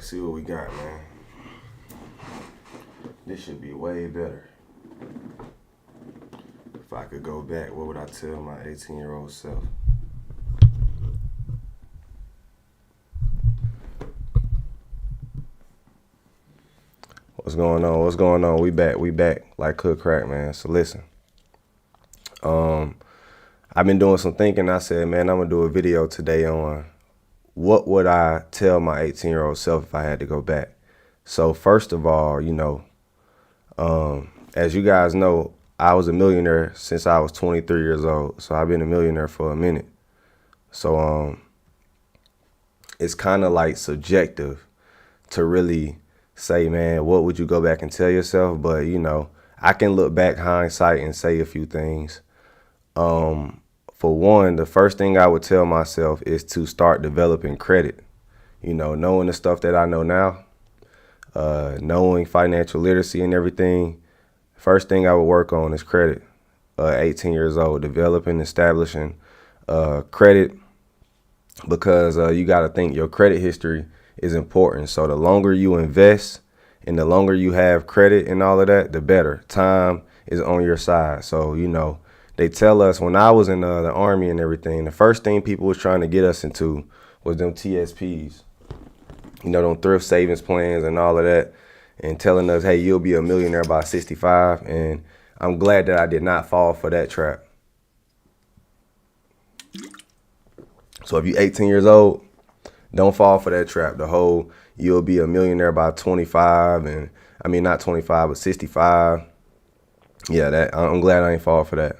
Let's see what we got, man. This should be way better. If I could go back, what would I tell my 18-year-old self? What's going on? What's going on? We back like cook crack, man. So listen. I've been doing some thinking. I said, man, I'm gonna do a video today on what would I tell my 18-year-old self if I had to go back. So first of all, as you guys know, I was a millionaire since I was 23 years old. So I've been a millionaire for a minute. So it's kind of like subjective to really say, man, what would you go back and tell yourself? But, I can look back hindsight and say a few things. For one, the first thing I would tell myself is to start developing credit. Knowing the stuff that I know now, knowing financial literacy and everything. First thing I would work on is credit. 18 years old, developing, establishing credit, because you got to think your credit history is important. So the longer you invest and the longer you have credit and all of that, the better. Time is on your side. So, they tell us when I was in the Army and everything, the first thing people was trying to get us into was them TSPs, them thrift savings plans and all of that, and telling us, hey, you'll be a millionaire by 65. And I'm glad that I did not fall for that trap. So if you're 18 years old, don't fall for that trap. The whole you'll be a millionaire by 25, and I mean not 25, but 65. Yeah, I'm glad I ain't fall for that.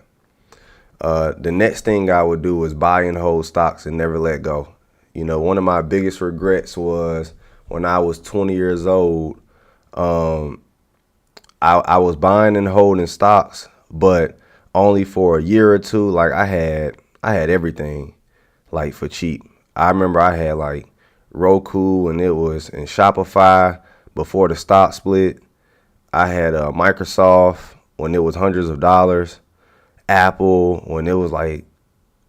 The next thing I would do is buy and hold stocks and never let go. One of my biggest regrets was when I was 20 years old. I was buying and holding stocks, but only for a year or two. Like I had everything, like for cheap. I remember I had like Roku, and it was in Shopify before the stock split. I had Microsoft when it was hundreds of dollars. Apple when it was like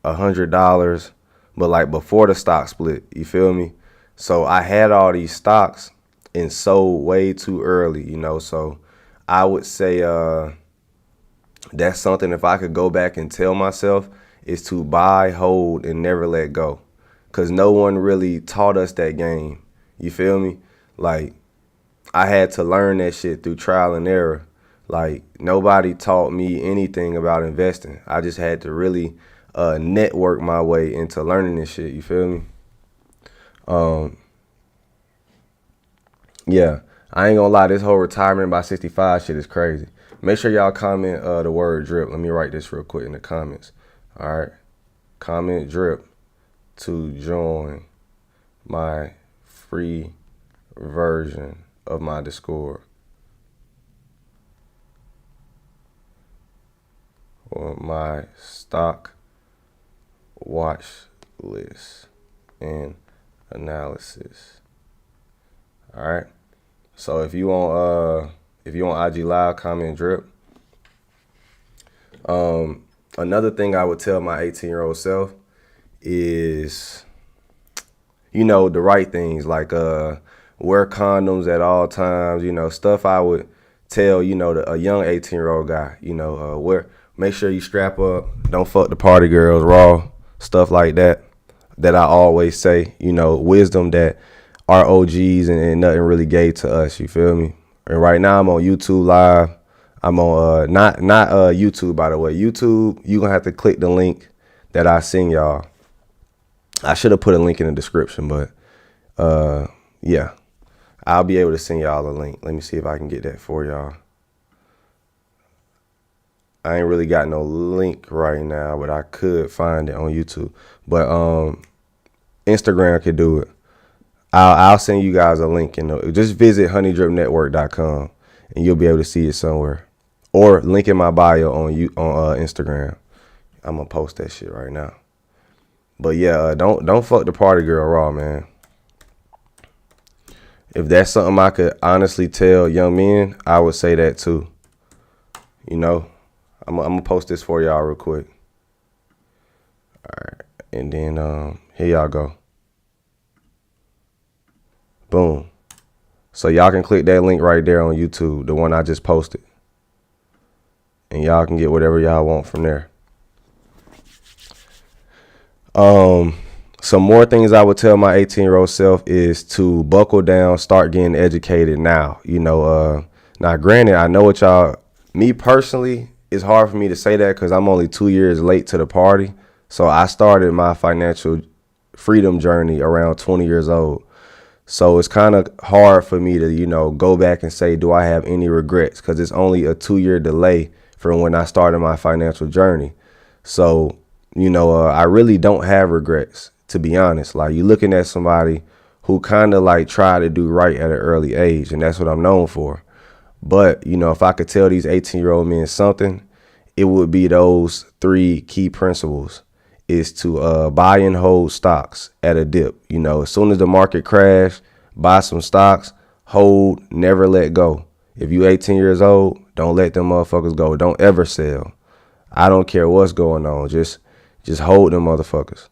$100, but like before the stock split, you feel me? So I had all these stocks and sold way too early, so I would say that's something, if I could go back and tell myself, is to buy, hold, and never let go, because no one really taught us that game, you feel me? Like I had to learn that shit through trial and error. Like nobody taught me anything about investing. I just had to really network my way into learning this shit. You feel me? Yeah, I ain't gonna lie. This whole retirement by 65 shit is crazy. Make sure y'all comment the word drip. Let me write this real quick in the comments. All right. Comment drip to join my free version of my Discord. Or my stock watch list and analysis. All right. So if you on IG Live, comment drip. Another thing I would tell my 18-year-old self is, the right things, like wear condoms at all times. Stuff I would tell a young 18-year-old guy. Make sure you strap up. Don't fuck the party girls raw. Stuff like that. That I always say. Wisdom that our OGs and nothing really gave to us. You feel me? And right now I'm on YouTube Live. I'm on not YouTube, by the way. YouTube, you gonna have to click the link that I send y'all. I should have put a link in the description, but yeah, I'll be able to send y'all a link. Let me see if I can get that for y'all. I ain't really got no link right now, but I could find it on YouTube. But Instagram could do it. I'll send you guys a link. Just visit honeydripnetwork.com and you'll be able to see it somewhere. Or link in my bio on Instagram. I'm gonna post that shit right now. But yeah, don't fuck the party girl raw, man. If that's something I could honestly tell young men, I would say that too. I'm gonna post this for y'all real quick. All right, and then here y'all go. Boom. So y'all can click that link right there on YouTube, the one I just posted. And y'all can get whatever y'all want from there. Some more things I would tell my 18-year-old self is to buckle down, start getting educated now. Now granted, I know what me personally, it's hard for me to say that because I'm only 2 years late to the party. So I started my financial freedom journey around 20 years old. So it's kind of hard for me to, go back and say, do I have any regrets? Because it's only a 2-year delay from when I started my financial journey. So, I really don't have regrets, to be honest. Like, you're looking at somebody who kind of like tried to do right at an early age, and that's what I'm known for. But, if I could tell these 18-year-old men something, it would be those 3 key principles. Is to buy and hold stocks at a dip. As soon as the market crash, buy some stocks, hold, never let go. If you 18 years old, don't let them motherfuckers go. Don't ever sell. I don't care what's going on. Just hold them motherfuckers.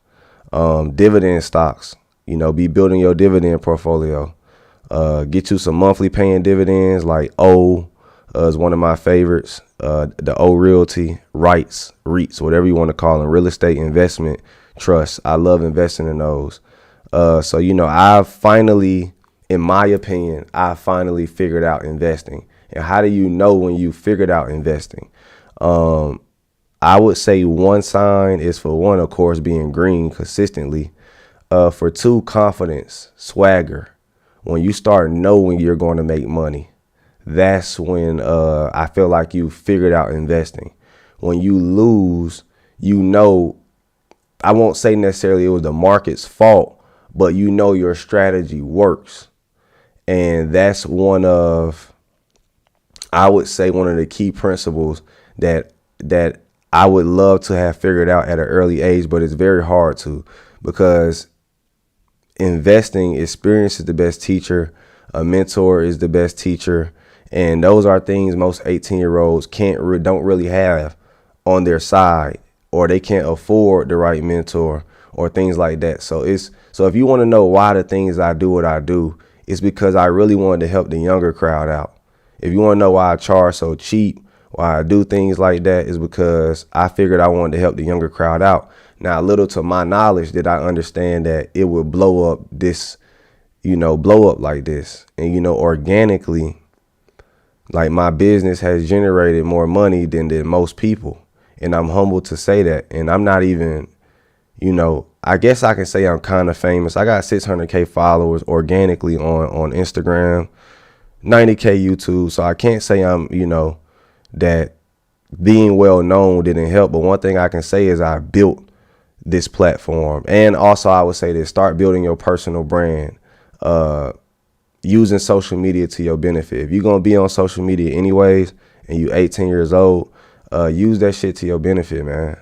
Dividend stocks. Be building your dividend portfolio. Get you some monthly paying dividends like O is one of my favorites. The O Realty, REITs, whatever you want to call them, real estate investment trusts. I love investing in those. So, I've finally, in my opinion, I finally figured out investing. And how do you know when you figured out investing? I would say one sign is, for one, of course, being green consistently. For 2, confidence, swagger. When you start knowing you're going to make money, that's when I feel like you figured out investing. When you lose, I won't say necessarily it was the market's fault, but your strategy works. And that's I would say one of the key principles that I would love to have figured out at an early age, but it's very hard to, because investing experience is the best teacher. A mentor is the best teacher. And those are things most 18-year-olds don't really have on their side, or they can't afford the right mentor or things like that. So if you want to know why the things I do what I do, it's because I really wanted to help the younger crowd out. If you want to know why I charge so cheap, why I do things like that, is because I figured I wanted to help the younger crowd out. Now, little to my knowledge did I understand that it would blow up like this. And, organically, like, my business has generated more money than most people. And I'm humbled to say that. And I'm not even, I guess I can say I'm kind of famous. I got 600K followers organically on Instagram, 90K YouTube. So I can't say I'm, that being well known didn't help. But one thing I can say is I built this platform. And also I would say this: start building your personal brand, using social media to your benefit. If you're going to be on social media anyways, and you 18 years old, use that shit to your benefit, man.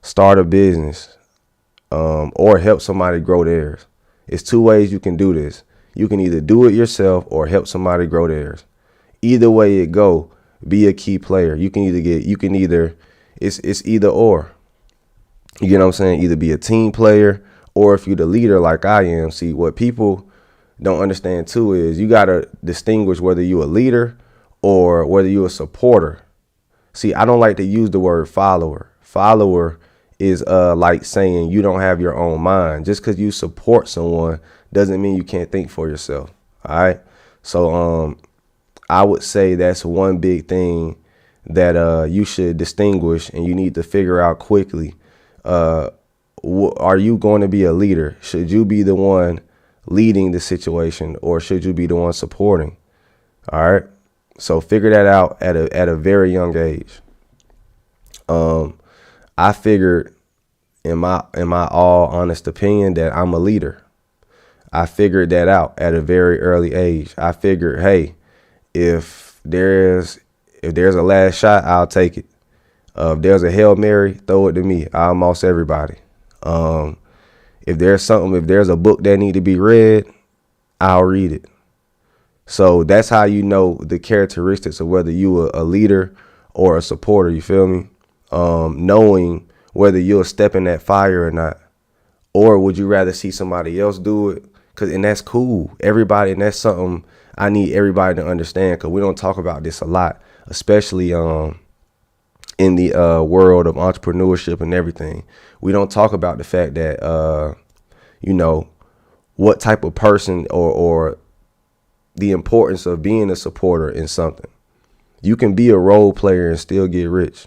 Start a business, or help somebody grow theirs. It's 2 ways you can do this. You can either do it yourself or help somebody grow theirs. Either way it go, be a key player. It's either or. You get what I'm saying? Either be a team player, or if you're the leader like I am. See, what people don't understand too is you got to distinguish whether you're a leader or whether you're a supporter. See, I don't like to use the word follower. Follower is like saying you don't have your own mind. Just because you support someone doesn't mean you can't think for yourself. All right. So I would say that's one big thing that you should distinguish, and you need to figure out quickly. Are you going to be a leader? Should you be the one leading the situation, or should you be the one supporting? All right. So figure that out at a very young age. I figured, in my all honest opinion, that I'm a leader. I figured that out at a very early age. I figured, hey, if there's a last shot, I'll take it. If there's a Hail Mary, throw it to me. I'll moss everybody. If there's a book that need to be read, I'll read it. So that's how you know the characteristics of whether you are a leader or a supporter. You feel me? Knowing whether you'll step in that fire or not, or would you rather see somebody else do it And that's cool. Everybody, and that's something I need everybody to understand, because we don't talk about this a lot, especially in the world of entrepreneurship and everything. We don't talk about the fact that what type of person or the importance of being a supporter in something. You can be a role player and still get rich.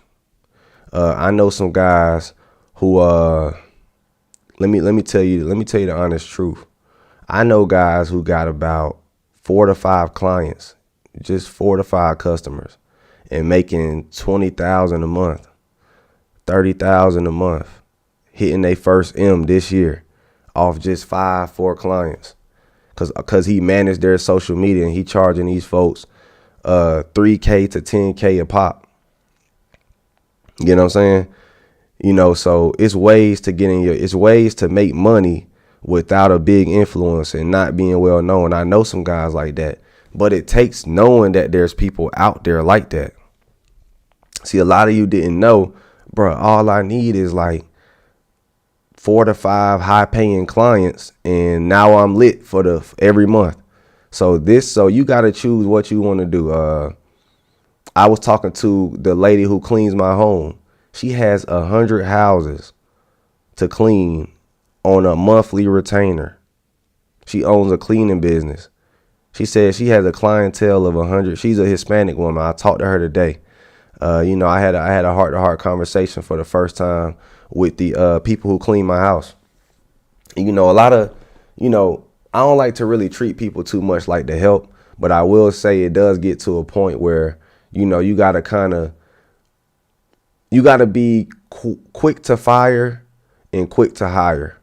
I know some guys who let me tell you the honest truth. I know guys who got about 4 to 5 clients, just 4 to 5 customers, and making $20,000 a month, $30,000 a month, hitting their first M this year off just 4 clients, cause he managed their social media and he charging these folks $3K to $10K a pop. You know what I'm saying? So it's ways to it's ways to make money without a big influence and not being well known. I know some guys like that, but it takes knowing that there's people out there like that. See, a lot of you didn't know, bro. All I need is like 4 to 5 high paying clients, and now I'm lit for every month. So you got to choose what you want to do. I was talking to the lady who cleans my home. She has 100 houses to clean on a monthly retainer. She owns a cleaning business. She said she has a clientele of 100. She's a Hispanic woman. I talked to her today. I had a heart-to-heart conversation for the first time with the people who clean my house. And, a lot of, I don't like to really treat people too much like to help, but I will say it does get to a point where, you got to be quick to fire and quick to hire.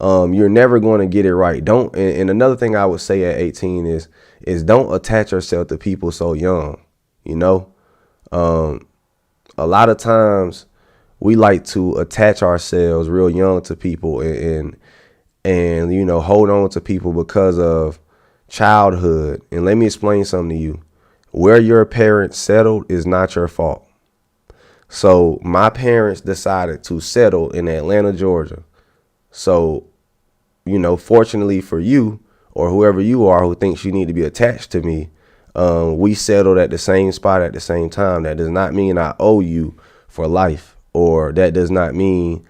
You're never going to get it right. And another thing I would say at 18 is don't attach yourself to people so young. A lot of times we like to attach ourselves real young to people and hold on to people because of childhood. And let me explain something to you. Where your parents settled is not your fault. So my parents decided to settle in Atlanta, Georgia. So, fortunately for you or whoever you are who thinks you need to be attached to me, we settled at the same spot at the same time. That does not mean I owe you for life, or that does not mean,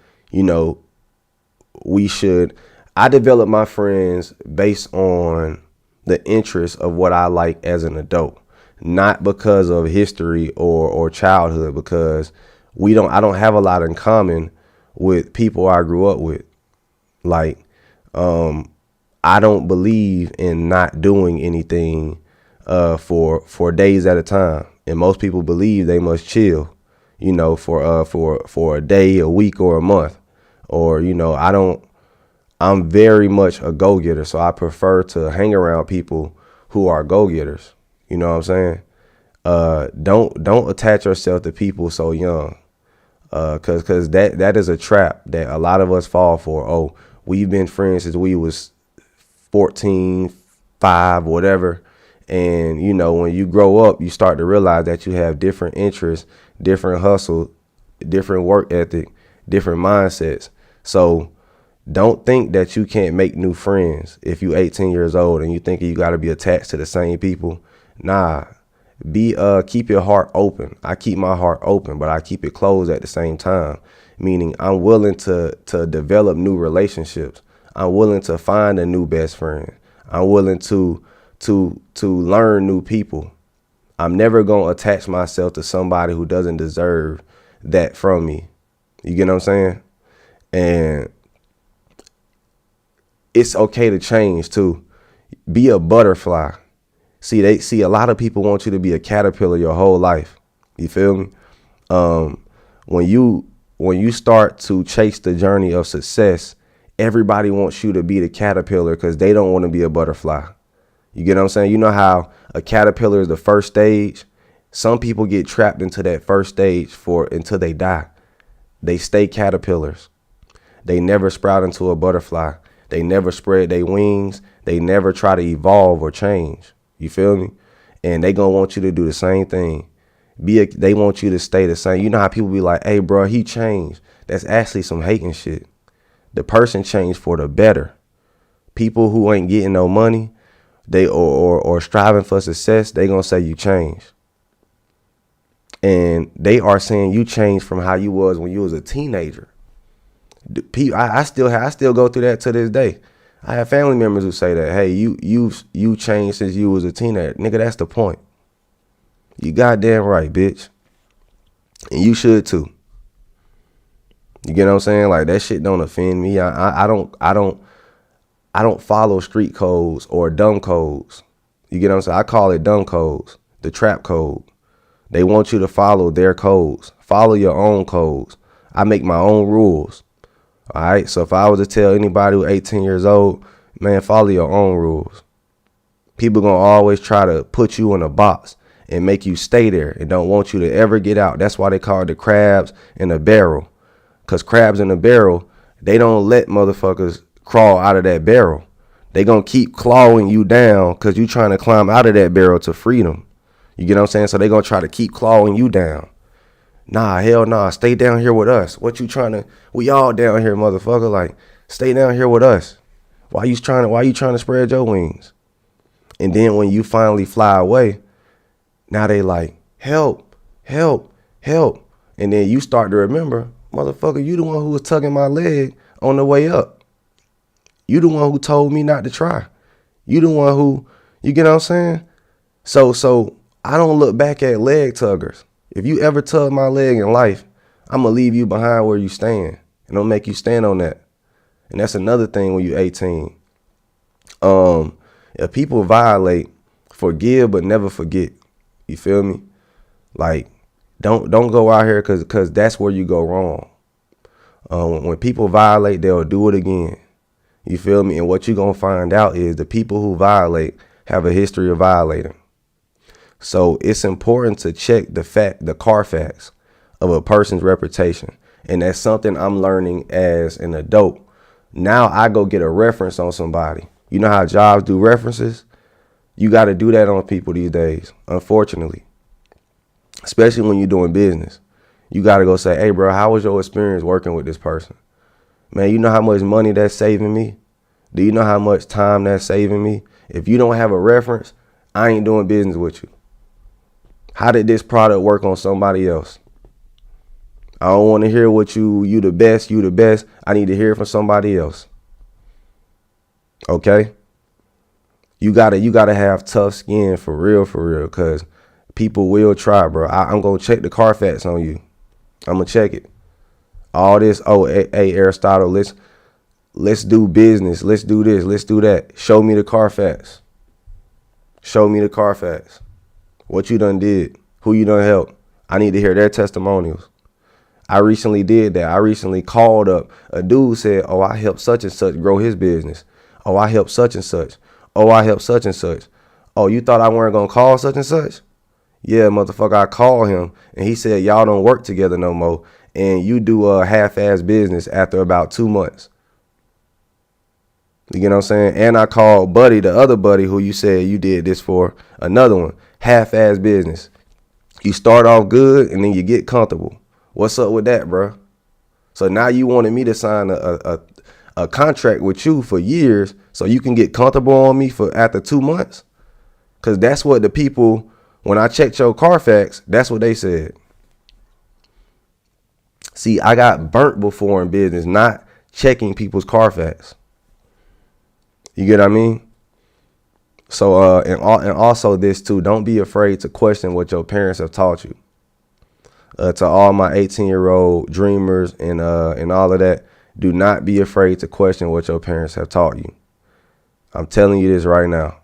we should. I develop my friends based on the interests of what I like as an adult, not because of history or childhood, because I don't have a lot in common with people I grew up with. Like, I don't believe in not doing anything for days at a time. And most people believe they must chill, for a day, a week, or a month. Or, I'm very much a go-getter. So I prefer to hang around people who are go-getters. You know what I'm saying? Don't attach yourself to people so young. Cause that is a trap that a lot of us fall for. Oh, we've been friends since we was 14, 5, whatever. And, when you grow up, you start to realize that you have different interests, different hustle, different work ethic, different mindsets. So don't think that you can't make new friends if you're 18 years old and you think you got to be attached to the same people. Nah, keep your heart open. I keep my heart open, but I keep it closed at the same time, meaning I'm willing to develop new relationships. I'm willing to find a new best friend. I'm willing to learn new people. I'm never going to attach myself to somebody who doesn't deserve that from me. You get what I'm saying? And it's okay to change too. Be a butterfly. See, a lot of people want you to be a caterpillar your whole life. You feel me? When you start to chase the journey of success, everybody wants you to be the caterpillar because they don't want to be a butterfly. You get what I'm saying? You know how a caterpillar is the first stage? Some people get trapped into that first stage until they die. They stay caterpillars. They never sprout into a butterfly. They never spread their wings. They never try to evolve or change. You feel me? And they gonna want you to do the same thing. They want you to stay the same. You know how people be like, hey, bro, he changed. That's actually some hating shit. The person changed for the better. People who ain't getting no money, they or striving for success, they gonna say you changed. And they are saying you changed from how you was when you was a teenager. I still go through that to this day. I have family members who say that, hey, you changed since you was a teenager. Nigga, that's the point. You goddamn right, bitch. And you should too. You get what I'm saying? Like, that shit don't offend me. I don't follow street codes or dumb codes. You get what I'm saying? I call it dumb codes, the trap code. They want you to follow their codes. Follow your own codes. I make my own rules. All right. So if I was to tell anybody who's 18 years old, man, follow your own rules. People gonna always try to put you in a box and make you stay there and don't want you to ever get out. That's why they call it the crabs in a barrel. Because crabs in a barrel, they don't let motherfuckers crawl out of that barrel. They gonna keep clawing you down because you trying to climb out of that barrel to freedom. You get what I'm saying? So they gonna try to keep clawing you down. Nah, hell nah. Stay down here with us. What you trying to? We all down here, motherfucker. Like, stay down here with us. Why you trying to spread your wings? And then when you finally fly away, now they like, help, help, help. And then you start to remember, motherfucker, you the one who was tugging my leg on the way up. You the one who told me not to try. You the one who, you get what I'm saying? So I don't look back at leg tuggers. If you ever tug my leg in life, I'm going to leave you behind where you stand. And I'll make you stand on that. And that's another thing when you're 18. If people violate, forgive but never forget. You feel me? Like, don't go out here because that's where you go wrong. When people violate, they'll do it again. You feel me? And what you're going to find out is the people who violate have a history of violating. So it's important to check the Carfax of a person's reputation. And that's something I'm learning as an adult. Now I go get a reference on somebody. You know how jobs do references? You got to do that on people these days, unfortunately. Especially when you're doing business. You got to go say, hey, bro, how was your experience working with this person? Man, you know how much money that's saving me? Do you know how much time that's saving me? If you don't have a reference, I ain't doing business with you. How did this product work on somebody else? I don't want to hear what you the best. I need to hear it from somebody else. Okay? You gotta have tough skin for real, because people will try, bro. I'm gonna check the Carfax on you. I'm gonna check it. All this, hey, Aristotle, let's do business. Let's do this. Let's do that. Show me the Carfax. Show me the Carfax. What you done did. Who you done help. I need to hear their testimonials. I recently did that. I recently called up a dude, said, oh, I helped such and such grow his business. Oh, I helped such and such. Oh, I helped such and such. Oh, you thought I weren't going to call such and such? Yeah, motherfucker, I called him and he said, y'all don't work together no more. And you do a half-ass business after about 2 months. You get what I'm saying? And I called Buddy, the other buddy who you said you did this for, another one, half-ass business. You start off good and then you get comfortable. What's up with that, bro? So now you wanted me to sign a contract with you for years so you can get comfortable on me for after 2 months? Because that's what the people, when I checked your Carfax, that's what they said. See, I got burnt before in business, not checking people's Carfax. You get what I mean? So, and also this too, don't be afraid to question what your parents have taught you. To all my 18-year-old dreamers and all of that, do not be afraid to question what your parents have taught you. I'm telling you this right now.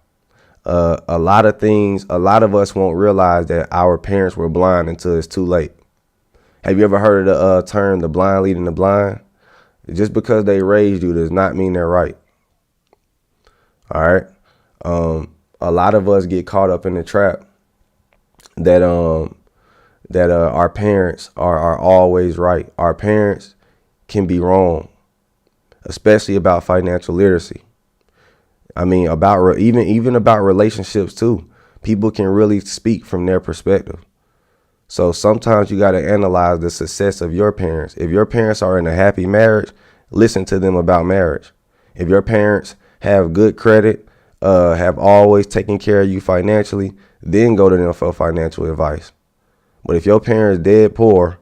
A lot of us won't realize that our parents were blind until it's too late. Have you ever heard of the term, the blind leading the blind? Just because they raised you does not mean they're right. All right. A lot of us get caught up in the trap that our parents are always right. Our parents can be wrong, especially about financial literacy. I mean, even about relationships too. People can really speak from their perspective. So sometimes you got to analyze the success of your parents. If your parents are in a happy marriage, listen to them about marriage. If your parents have good credit, have always taken care of you financially, then go to them for financial advice. But if your parents dead poor,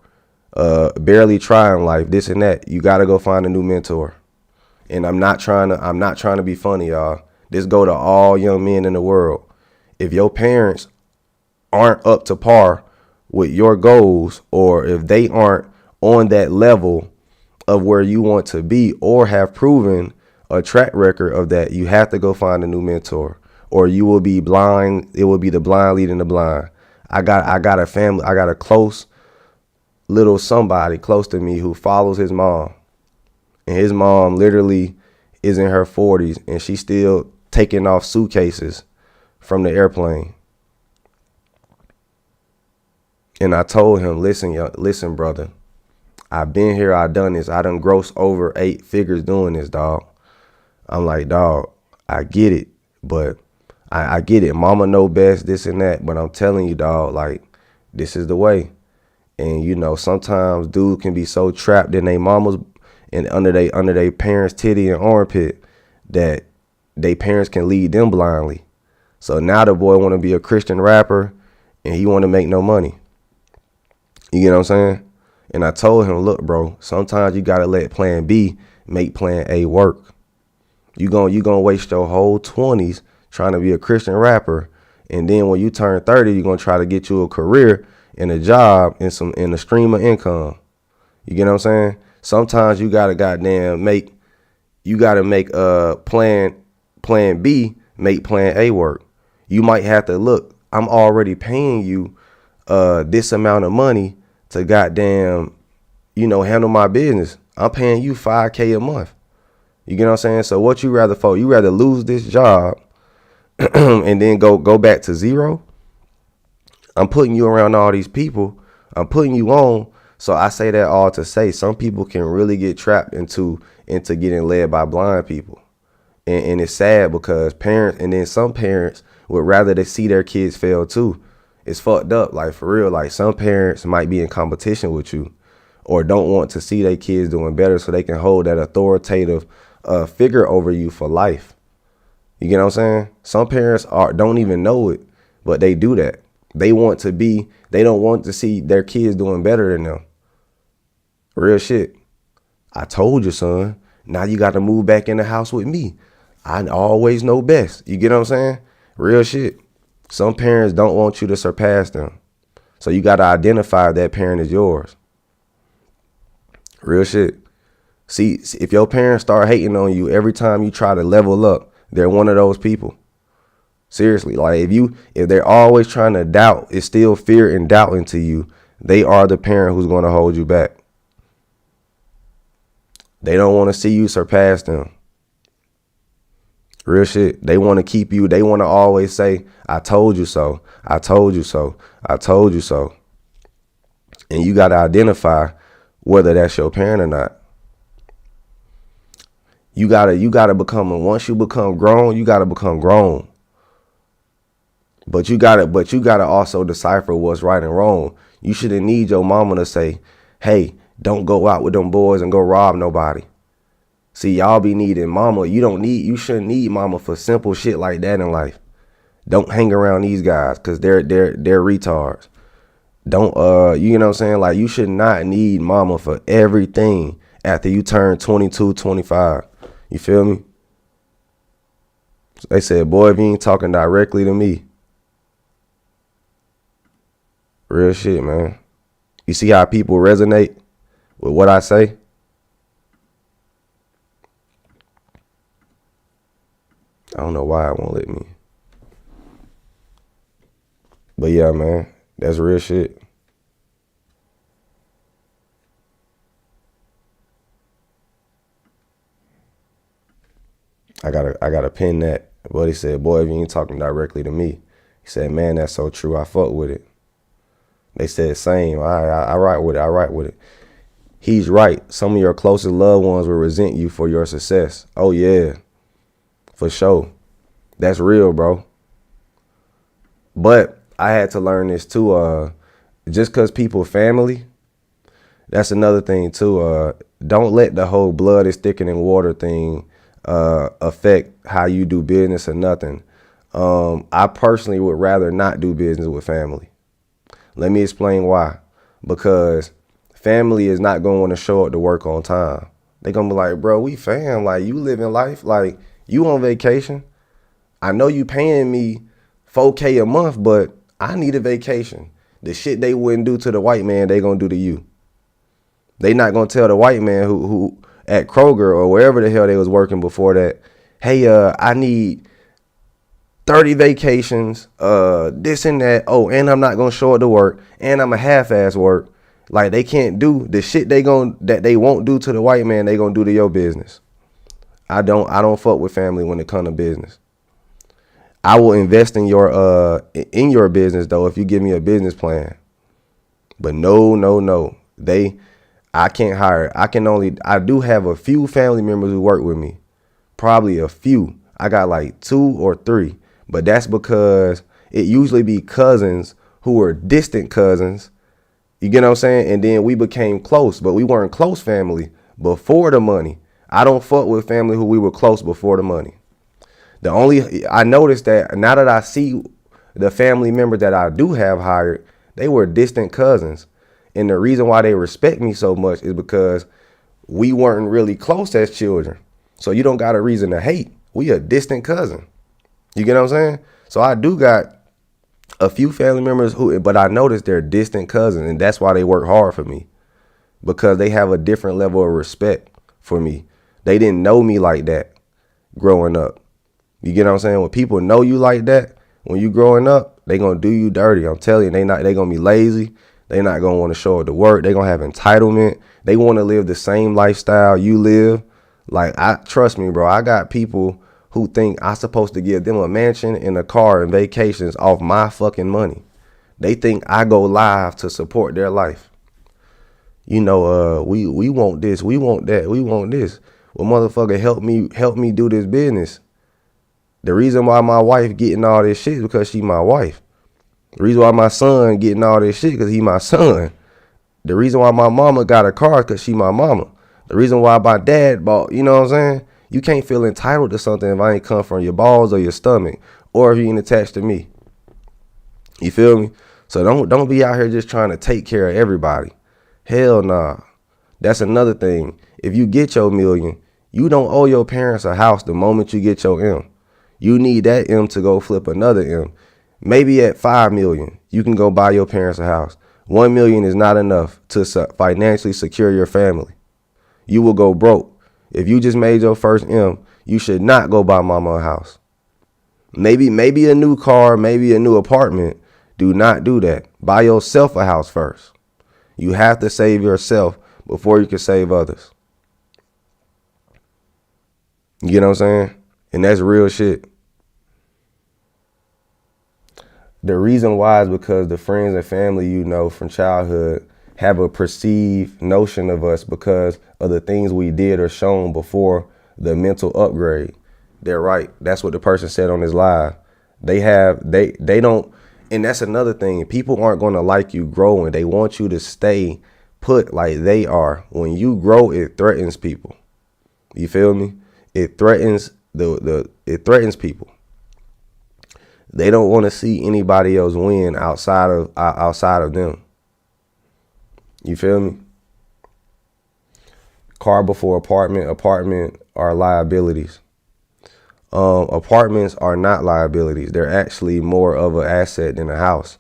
barely trying life, this and that, you gotta go find a new mentor. And I'm not trying to be funny, y'all. This go to all young men in the world. If your parents aren't up to par with your goals, or if they aren't on that level of where you want to be, or have proven a track record of that, you have to go find a new mentor, or you will be blind. It will be the blind leading the blind. I got a family. I got a close little somebody close to me who follows his mom, and his mom literally is in her 40s and she's still taking off suitcases from the airplane. And I told him, listen, brother, I've been here. I done this. I done grossed over 8 figures doing this, dog. I'm like, dog, I get it, but I get it. Mama know best, this and that. But I'm telling you, dog, like, this is the way. And, you know, sometimes dudes can be so trapped in their mamas and under they parents' titty and armpit that they parents can lead them blindly. So now the boy want to be a Christian rapper and he want to make no money. You get what I'm saying? And I told him, look, bro, sometimes you got to let plan B make plan A work. You gonna waste your whole 20s trying to be a Christian rapper. And then when you turn 30, you're going to try to get you a career and a job and a stream of income. You get what I'm saying? Sometimes you got to make plan B make plan A work. You might have to look, I'm already paying you this amount of money to handle my business. I'm paying you $5,000 a month. You get what I'm saying? So what you rather for? You rather lose this job and then go back to zero? I'm putting you around all these people. I'm putting you on. So I say that all to say some people can really get trapped into getting led by blind people. And it's sad because some parents would rather they see their kids fail too. It's fucked up. Like, for real, like some parents might be in competition with you or don't want to see their kids doing better so they can hold that authoritative figure over you for life. You get what I'm saying? Some parents don't even know it, but they do that. They don't want to see their kids doing better than them. Real shit. I told you, son. Now you got to move back in the house with me. I always know best. You get what I'm saying? Real shit. Some parents don't want you to surpass them. So you got to identify if that parent is yours. Real shit. See, if your parents start hating on you every time you try to level up, they're one of those people. Seriously, like if they're always trying to doubt, instill fear and doubt into you, they are the parent who's going to hold you back. They don't want to see you surpass them. Real shit. They want to keep you. They want to always say, I told you so. I told you so. I told you so. And you got to identify whether that's your parent or not. You gotta become, once you become grown, you gotta become grown. But you gotta also decipher what's right and wrong. You shouldn't need your mama to say, hey, don't go out with them boys and go rob nobody. See, y'all be needing mama. You shouldn't need mama for simple shit like that in life. Don't hang around these guys because they're retards. Don't you know what I'm saying? Like, you should not need mama for everything after you turn 22, 25. You feel me? They said, boy, if you ain't talking directly to me. Real shit, man. You see how people resonate with what I say? I don't know why it won't let me. But yeah, man, that's real shit. I gotta pin that. But he said, boy, if you ain't talking directly to me. He said, man, that's so true. I fuck with it. They said same. I write with it. I write with it. He's right. Some of your closest loved ones will resent you for your success. Oh, yeah. For sure. That's real, bro. But I had to learn this too. Just because people family, that's another thing too. Don't let the whole blood is thicker than water thing affect how you do business or nothing. I personally would rather not do business with family. Let me explain why. Because family is not going to show up to work on time. They gonna be like, bro, we fam. Like, you living life. Like, you on vacation. I know you paying me $4K a month, but I need a vacation. The shit they wouldn't do to the white man, they gonna do to you. They not gonna tell the white man who at Kroger or wherever the hell they was working before that, hey, I need 30 vacations, this and that. Oh, and I'm not gonna show up to work, and I'm a half-ass work. Like, they can't do the shit that they won't do to the white man, they gonna do to your business. I don't fuck with family when it comes to business. I will invest in your business though if you give me a business plan. But no. I can't hire. I do have a few family members who work with me. Probably a few. I got like 2 or 3. But that's because it usually be cousins who were distant cousins. You get what I'm saying? And then we became close, but we weren't close family before the money. I don't fuck with family who we were close before the money. I noticed that now that I see the family members that I do have hired, they were distant cousins. And the reason why they respect me so much is because we weren't really close as children. So you don't got a reason to hate. We a distant cousin. You get what I'm saying? So I do got a few family members but I noticed they're distant cousins, and that's why they work hard for me, because they have a different level of respect for me. They didn't know me like that growing up. You get what I'm saying? When people know you like that, when you growing up, they gonna do you dirty. I'm telling you, they gonna be lazy. They not gonna want to show up to work. They gonna have entitlement. They want to live the same lifestyle you live. Like, trust me, bro. I got people who think I'm supposed to give them a mansion and a car and vacations off my fucking money. They think I go live to support their life. You know, we want this, we want that, we want this. Well, motherfucker, help me do this business. The reason why my wife getting all this shit is because she my wife. The reason why my son getting all this shit because he my son. The reason why my mama got a car is because she my mama. The reason why my dad bought, you know what I'm saying? You can't feel entitled to something if I ain't come from your balls or your stomach, or if you ain't attached to me. You feel me? So don't be out here just trying to take care of everybody. Hell nah. That's another thing. If you get your million, you don't owe your parents a house the moment you get your M. You need that M to go flip another M. Maybe at 5 million, you can go buy your parents a house. 1 million is not enough to financially secure your family. You will go broke. If you just made your first M, you should not go buy mama a house. Maybe a new car, maybe a new apartment. Do not do that. Buy yourself a house first. You have to save yourself before you can save others. You know what I'm saying? And that's real shit. The reason why is because the friends and family you know from childhood have a perceived notion of us because of the things we did or shown before the mental upgrade. They're right. That's what the person said on his live. They don't. And that's another thing. People aren't going to like you growing. They want you to stay put like they are. When you grow, it threatens people. You feel me? It threatens it threatens people. They don't want to see anybody else win outside of them. You feel me? Car before apartment are liabilities. Apartments are not liabilities. They're actually more of an asset than a house.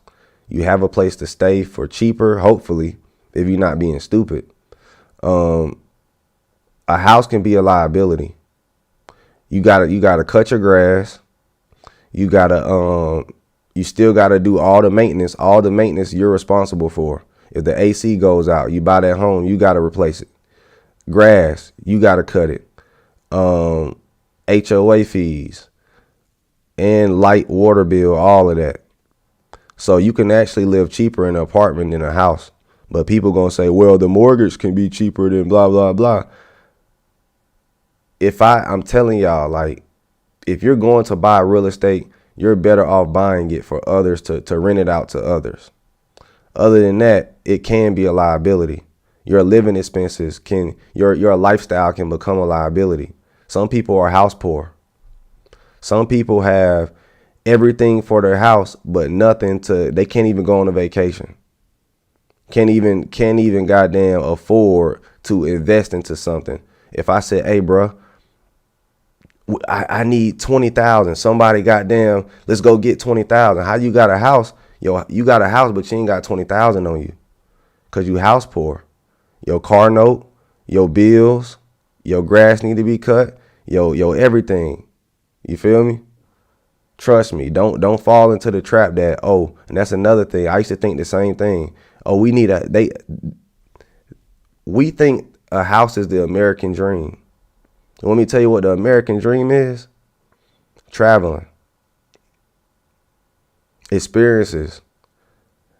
You have a place to stay for cheaper, hopefully, if you're not being stupid. A house can be a liability. You gotta cut your grass. You still gotta do all the maintenance. All the maintenance you're responsible for. If the AC goes out, you buy that home, you gotta replace it. Grass, you gotta cut it. HOA fees and light, water bill, all of that. So you can actually live cheaper in an apartment than a house. But people gonna say, well, the mortgage can be cheaper than blah, blah, blah. I'm telling y'all, like, if you're going to buy real estate, you're better off buying it for others to rent it out to others. Other than that, it can be a liability. Your living expenses your lifestyle can become a liability. Some people are house poor. Some people have everything for their house, but nothing they can't even go on a vacation. Can't even goddamn afford to invest into something. If I said, hey, bro, I need 20,000. Somebody goddamn, let's go get 20,000. How you got a house? Yo, you got a house, but you ain't got 20,000 on you. Cause you house poor. Your car note, your bills, your grass need to be cut, yo everything. You feel me? Trust me. Don't fall into the trap that, and that's another thing. I used to think the same thing. We think a house is the American dream. Let me tell you what the American dream is. Traveling. Experiences.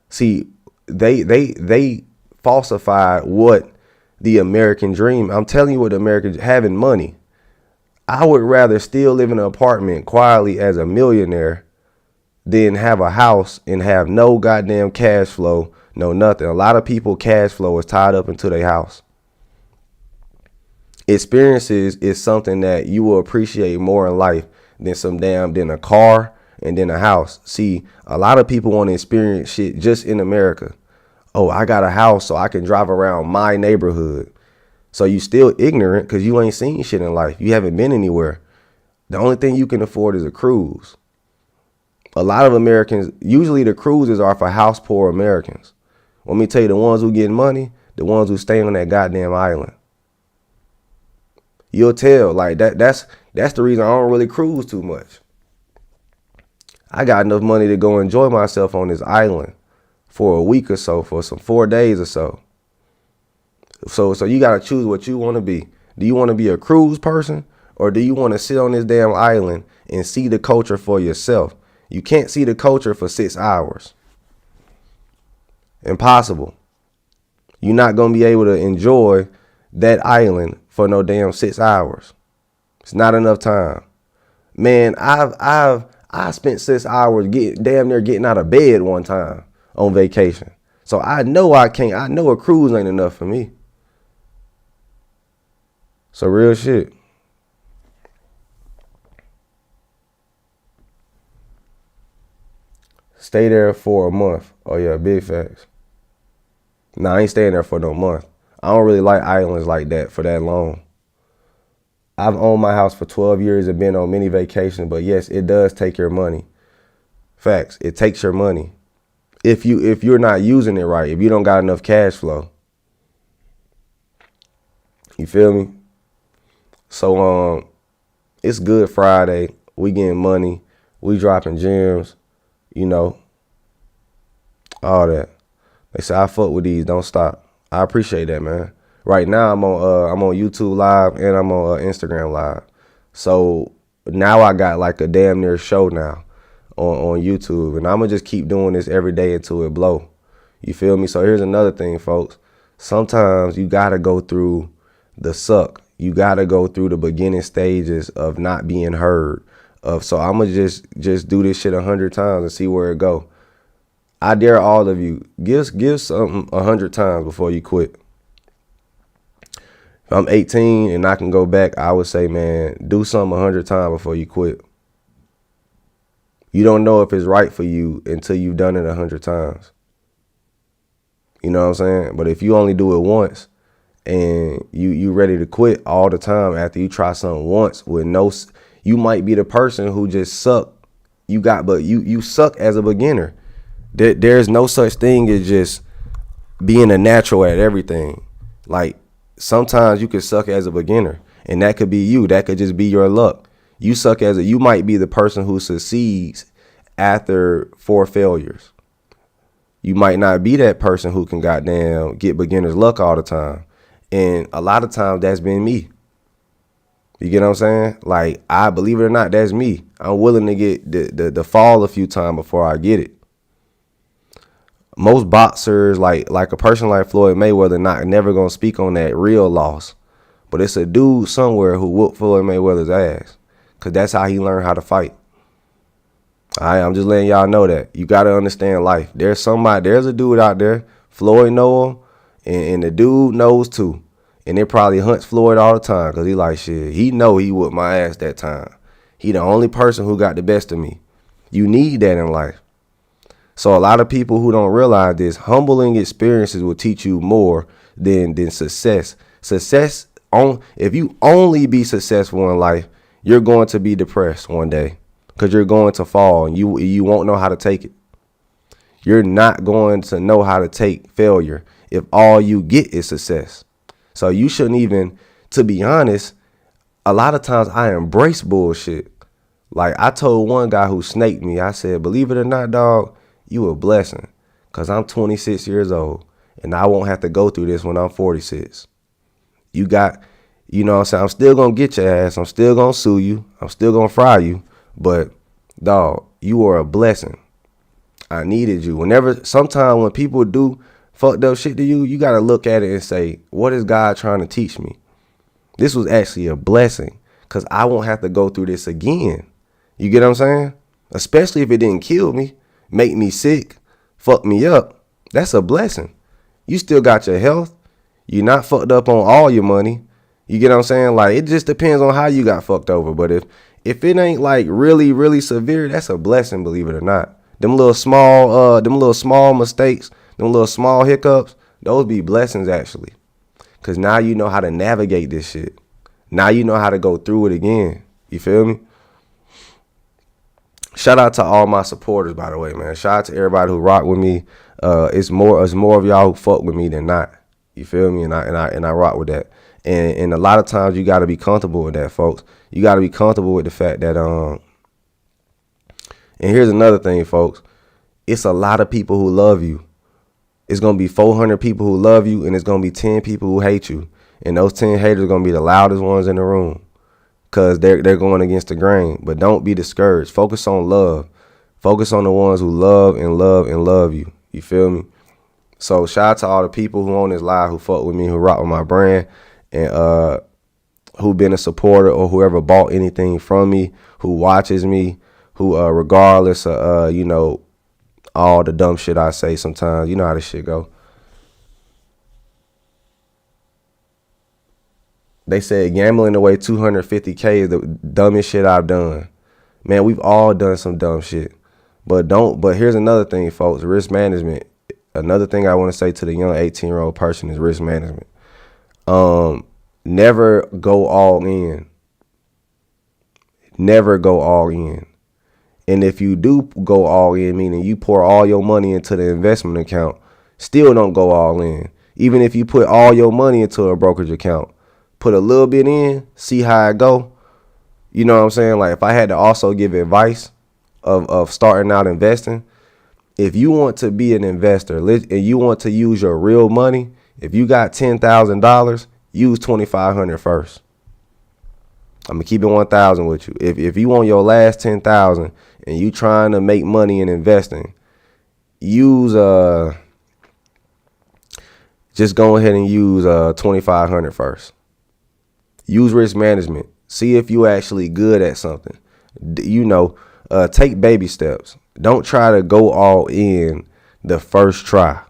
See, they falsified what the American dream. I'm telling you what the American, having money. I would rather still live in an apartment quietly as a millionaire than have a house and have no goddamn cash flow, no nothing. A lot of people cash flow is tied up into their house. Experiences is something that you will appreciate more in life than a car and then a house. See, a lot of people want to experience shit just in America. Oh, I got a house so I can drive around my neighborhood. So you still ignorant because you ain't seen shit in life. You haven't been anywhere. The only thing you can afford is a cruise. A lot of Americans, usually the cruises are for house poor Americans. Let me tell you, the ones who get money, the ones who stay on that goddamn island. You'll tell, like that's the reason I don't really cruise too much. I got enough money to go enjoy myself on this island for a week or so, for some 4 days or so. So you got to choose what you want to be. Do you want to be a cruise person, or do you want to sit on this damn island and see the culture for yourself? You can't see the culture for 6 hours. Impossible. You're not going to be able to enjoy that island for no damn 6 hours. It's not enough time. Man, I spent 6 hours damn near getting out of bed one time on vacation. So I know I know a cruise ain't enough for me. So real shit. Stay there for a month. Oh yeah, big facts. Nah, I ain't staying there for no month. I don't really like islands like that for that long. I've owned my house for 12 years and been on many vacations, but yes, it does take your money. Facts. It takes your money. If you're not using it right, if you don't got enough cash flow. You feel me? So it's Good Friday. We getting money. We dropping gems, all that. They say I fuck with these, don't stop. I appreciate that, man. Right now I'm on YouTube Live and I'm on Instagram Live. So now I got like a damn near show now on YouTube, and I'm gonna just keep doing this every day until it blow. You feel me? So here's another thing, folks. Sometimes you gotta go through the suck. You gotta go through the beginning stages of not being heard. So I'm gonna just do this shit 100 times and see where it go. I dare all of you, give something 100 times before you quit. If I'm 18 and I can go back, I would say, man, do something 100 times before you quit. You don't know if it's right for you until you've done it 100 times. You know what I'm saying? But if you only do it once and you ready to quit all the time after you try something once you might be the person who just suck. You suck as a beginner. There's no such thing as just being a natural at everything. Like sometimes you could suck as a beginner, and that could be you. That could just be your luck. You might be the person who succeeds after 4 failures. You might not be that person who can goddamn get beginner's luck all the time. And a lot of times that's been me. You get what I'm saying? Like, I believe it or not, that's me. I'm willing to get the fall a few times before I get it. Most boxers, like a person like Floyd Mayweather, never gonna speak on that real loss. But it's a dude somewhere who whooped Floyd Mayweather's ass, cause that's how he learned how to fight. I'm just letting y'all know that. You gotta understand life. There's a dude out there, Floyd know him, and the dude knows too. And it probably hunts Floyd all the time because he like, shit, he know he whooped my ass that time. He the only person who got the best of me. You need that in life. So a lot of people who don't realize this, humbling experiences will teach you more than success. If you only be successful in life, you're going to be depressed one day because you're going to fall and you won't know how to take it. You're not going to know how to take failure if all you get is success. So you shouldn't even, to be honest, a lot of times I embrace bullshit. Like I told one guy who snaked me, I said, believe it or not, dog, you a blessing because I'm 26 years old and I won't have to go through this when I'm 46. You know what I'm saying? I'm still going to get your ass. I'm still going to sue you. I'm still going to fry you. But, dog, you are a blessing. I needed you. Sometimes when people do fucked up shit to you, you got to look at it and say, what is God trying to teach me? This was actually a blessing because I won't have to go through this again. You get what I'm saying? Especially if it didn't kill me, make me sick, fuck me up. That's a blessing. You still got your health. You're not fucked up on all your money. You get what I'm saying? Like, it just depends on how you got fucked over. But if it ain't like really, really severe, that's a blessing, believe it or not. Them little small mistakes, them little small hiccups, those be blessings actually. Cause now you know how to navigate this shit. Now you know how to go through it again. You feel me? Shout out to all my supporters, by the way, man. Shout out to everybody who rock with me. It's more of y'all who fuck with me than not. You feel me? And I rock with that. And a lot of times you got to be comfortable with that, folks. You got to be comfortable with the fact that and here's another thing, folks. It's a lot of people who love you. It's going to be 400 people who love you, and it's going to be 10 people who hate you. And those 10 haters are going to be the loudest ones in the room because they're going against the grain. But don't be discouraged. Focus on love. Focus on the ones who love and love and love you. You feel me? So shout out to all the people who on this live who fuck with me, who rock with my brand, and who been a supporter or whoever bought anything from me, who watches me, who regardless of all the dumb shit I say sometimes. You know how this shit go. They said gambling away $250K is the dumbest shit I've done. Man, we've all done some dumb shit. But here's another thing, folks, risk management. Another thing I want to say to the young 18-year-old person is risk management. Never go all in. Never go all in. And if you do go all in, meaning you pour all your money into the investment account, still don't go all in. Even if you put all your money into a brokerage account, put a little bit in, see how it go. You know what I'm saying? Like if I had to also give advice of starting out investing, if you want to be an investor and you want to use your real money, if you got $10,000, use $2,500 first. I'm gonna keep it 1,000 with you. If you want your last 10,000 and you trying to make money in investing, use just go ahead and use $2,500 first. Use risk management. See if you actually good at something. Take baby steps. Don't try to go all in the first try.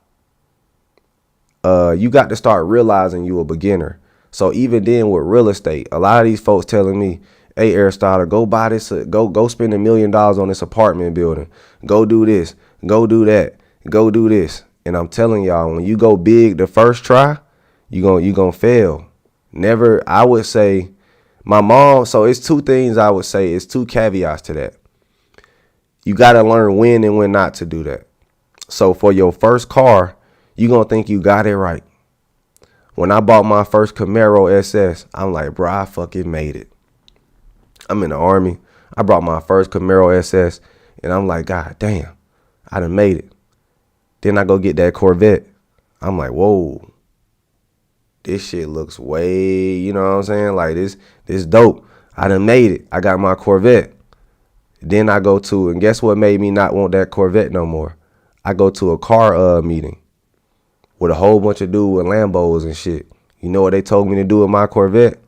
You got to start realizing you a beginner. So even then with real estate, a lot of these folks telling me, hey, Aristotle, go buy this, go spend $1 million on this apartment building. Go do this, go do that, go do this. And I'm telling y'all, when you go big the first try, you gonna fail. Never, I would say, my mom, so it's two things I would say, it's two caveats to that. You got to learn when and when not to do that. So for your first car, you're going to think you got it right. When I bought my first Camaro SS, I'm like, bro, I fucking made it. I'm in the Army. I brought my first Camaro SS, and I'm like, God damn, I done made it. Then I go get that Corvette. I'm like, whoa, this shit looks way, you know what I'm saying? Like, this dope. I done made it. I got my Corvette. Then I go to, and guess what made me not want that Corvette no more? I go to a car meeting with a whole bunch of dudes with Lambos and shit. You know what they told me to do with my Corvette?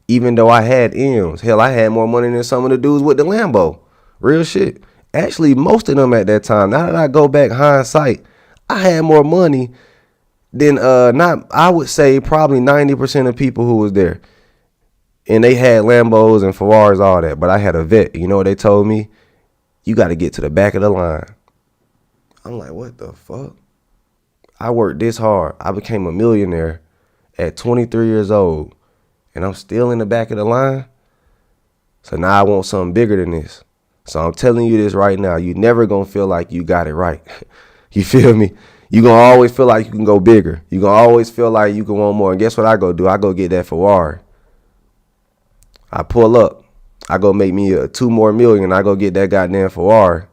Even though I had M's. Hell, I had more money than some of the dudes with the Lambo. Real shit. Actually, most of them at that time, now that I go back hindsight, I had more money Then I would say probably 90% of people who was there. And they had Lambos and Ferraris, all that. But I had a vet. You know what they told me? You got to get to the back of the line. I'm like, what the fuck? I worked this hard. I became a millionaire at 23 years old. And I'm still in the back of the line. So now I want something bigger than this. So I'm telling you this right now. You never going to feel like you got it right. You feel me? You going to always feel like you can go bigger. You going to always feel like you can want more. And guess what I go do? I go get that Ferrari. I pull up. I go make me $2 more million. I go get that goddamn Ferrari.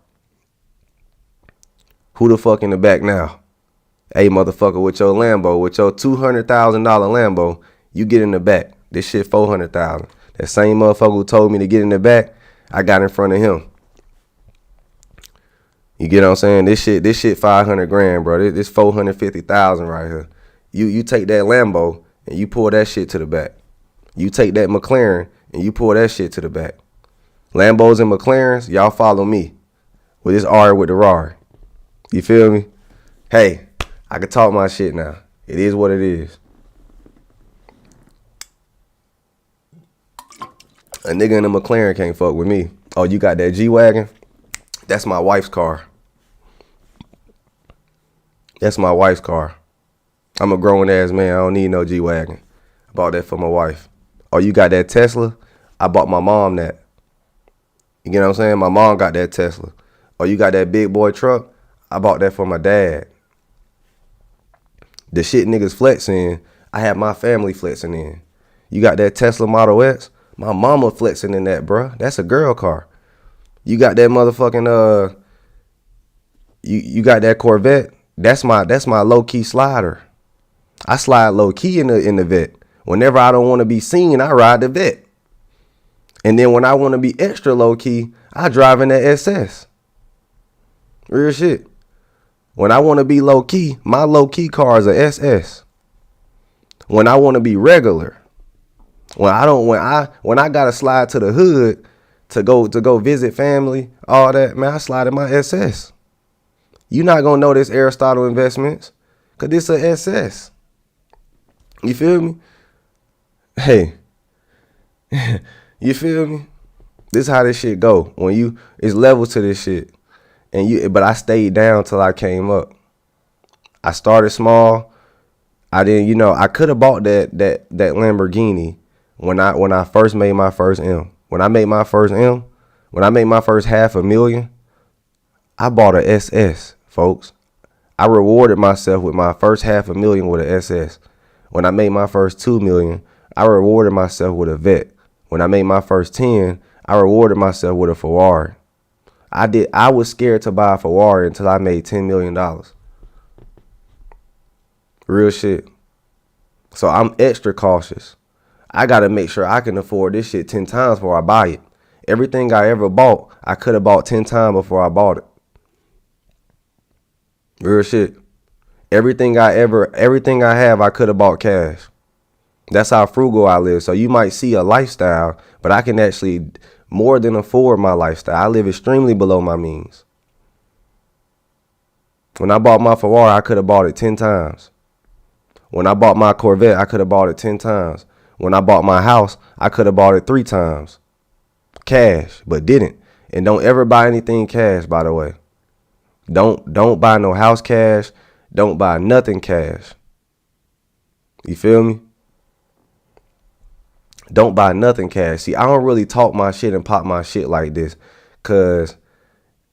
Who the fuck in the back now? Hey, motherfucker, with your Lambo, with your $200,000 Lambo, you get in the back. This shit $400,000. That same motherfucker who told me to get in the back, I got in front of him. You get what I'm saying? This shit 500 grand, bro. This 450,000 right here. You take that Lambo and you pull that shit to the back. You take that McLaren and you pull that shit to the back. Lambos and McLarens, y'all follow me with this R with the RAR. You feel me? Hey, I can talk my shit now. It is what it is. A nigga in a McLaren can't fuck with me. Oh, you got that G-Wagon? That's my wife's car. That's my wife's car. I'm a grown ass man. I don't need no G-Wagon. I bought that for my wife. Oh, you got that Tesla? I bought my mom that. You get what I'm saying? My mom got that Tesla. Oh, you got that big boy truck? I bought that for my dad. The shit niggas flexing, I have my family flexing in. You got that Tesla Model X? My mama flexing in that, bruh. That's a girl car. You got that motherfucking you got that Corvette? That's my low key slider. I slide low key in the vet. Whenever I don't want to be seen, I ride the vet. And then when I want to be extra low key, I drive in that SS. Real shit. When I want to be low key, my low key car is a SS. When I want to be regular, when I gotta slide to the hood to go visit family, all that, man, I slide in my SS. You not gonna know this Aristotle Investments, cause this a SS. You feel me? Hey, you feel me? This how this shit go. When it's levels to this shit, but I stayed down till I came up. I started small. I didn't, I could have bought that Lamborghini when I first made my first M. When I made my first $500,000, I bought a SS, folks. I rewarded myself with my first $500,000 with an SS. When I made my first $2 million, I rewarded myself with a vet. When I made my first 10, I rewarded myself with a Ferrari. I was scared to buy a Ferrari until I made $10 million. Real shit. So I'm extra cautious. I got to make sure I can afford this shit 10 times before I buy it. Everything I ever bought, I could have bought 10 times before I bought it. Real shit. Everything I have, I could have bought cash. That's how frugal I live. So you might see a lifestyle, but I can actually more than afford my lifestyle. I live extremely below my means. When I bought my Ferrari, I could have bought it 10 times. When I bought my Corvette, I could have bought it 10 times. When I bought my house, I could have bought it 3 times. Cash, but didn't. And don't ever buy anything cash, by the way. Don't buy no house cash. Don't buy nothing cash. You feel me? Don't buy nothing cash. See, I don't really talk my shit and pop my shit like this, cause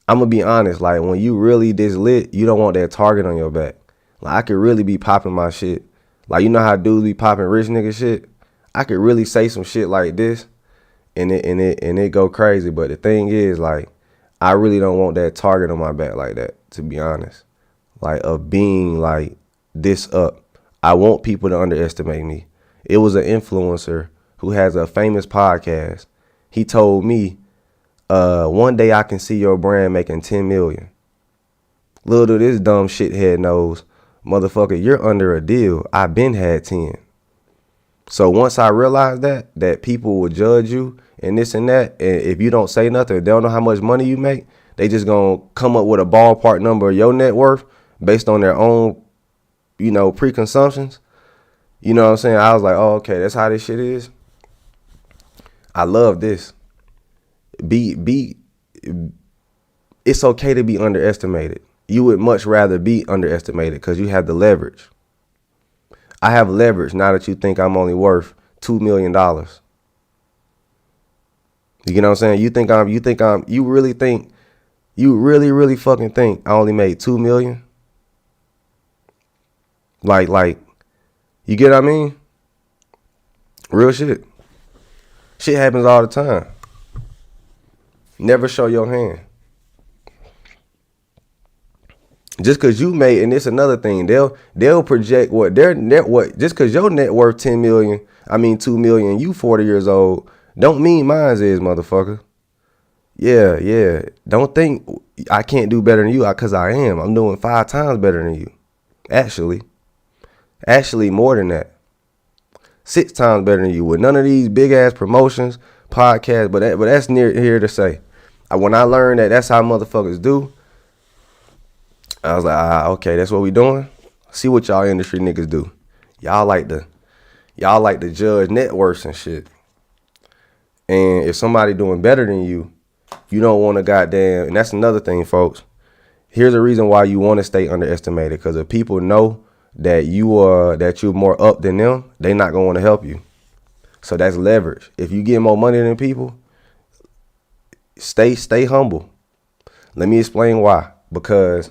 I'm gonna be honest. Like, when you really this lit, you don't want that target on your back. Like, I could really be popping my shit. Like, you know how dudes be popping rich nigga shit? I could really say some shit like this and it go crazy. But the thing is, like, I really don't want that target on my back like that, to be honest. Like, of being like this up. I want people to underestimate me. It was an influencer who has a famous podcast. He told me, one day I can see your brand making 10 million. Little do this dumb shithead knows, motherfucker, you're under a deal. I been had 10. So once I realized that people will judge you and this and that, and if you don't say nothing, they don't know how much money you make, they just gonna come up with a ballpark number of your net worth based on their own preconceptions. You know what I'm saying? I was like, oh, okay, that's how this shit is. I love this. It's okay to be underestimated. You would much rather be underestimated because you have the leverage. I have leverage now that you think I'm only worth $2 million. You get what I'm saying? You really fucking think I only made 2 million? Like, you get what I mean? Real shit. Shit happens all the time. Never show your hand. Just cause you made, and it's another thing, they'll project what their net what just cause your net worth 10 million, 2 million, you 40 years old, don't mean mine's is, motherfucker. Yeah. Don't think I can't do better than you, cause I am. I'm doing 5 times better than you. Actually more than that. 6 times better than you with none of these big ass promotions, podcasts, but that's near here to say. When I learned that that's how motherfuckers do, I was like, okay, that's what we doing. See what y'all industry niggas do. Y'all like to judge net worths and shit. And if somebody doing better than you, you don't want to goddamn. And that's another thing, folks. Here's a reason why you want to stay underestimated. Because if people know that you're more up than them, they not gonna want to help you. So that's leverage. If you get more money than people, stay humble. Let me explain why. Because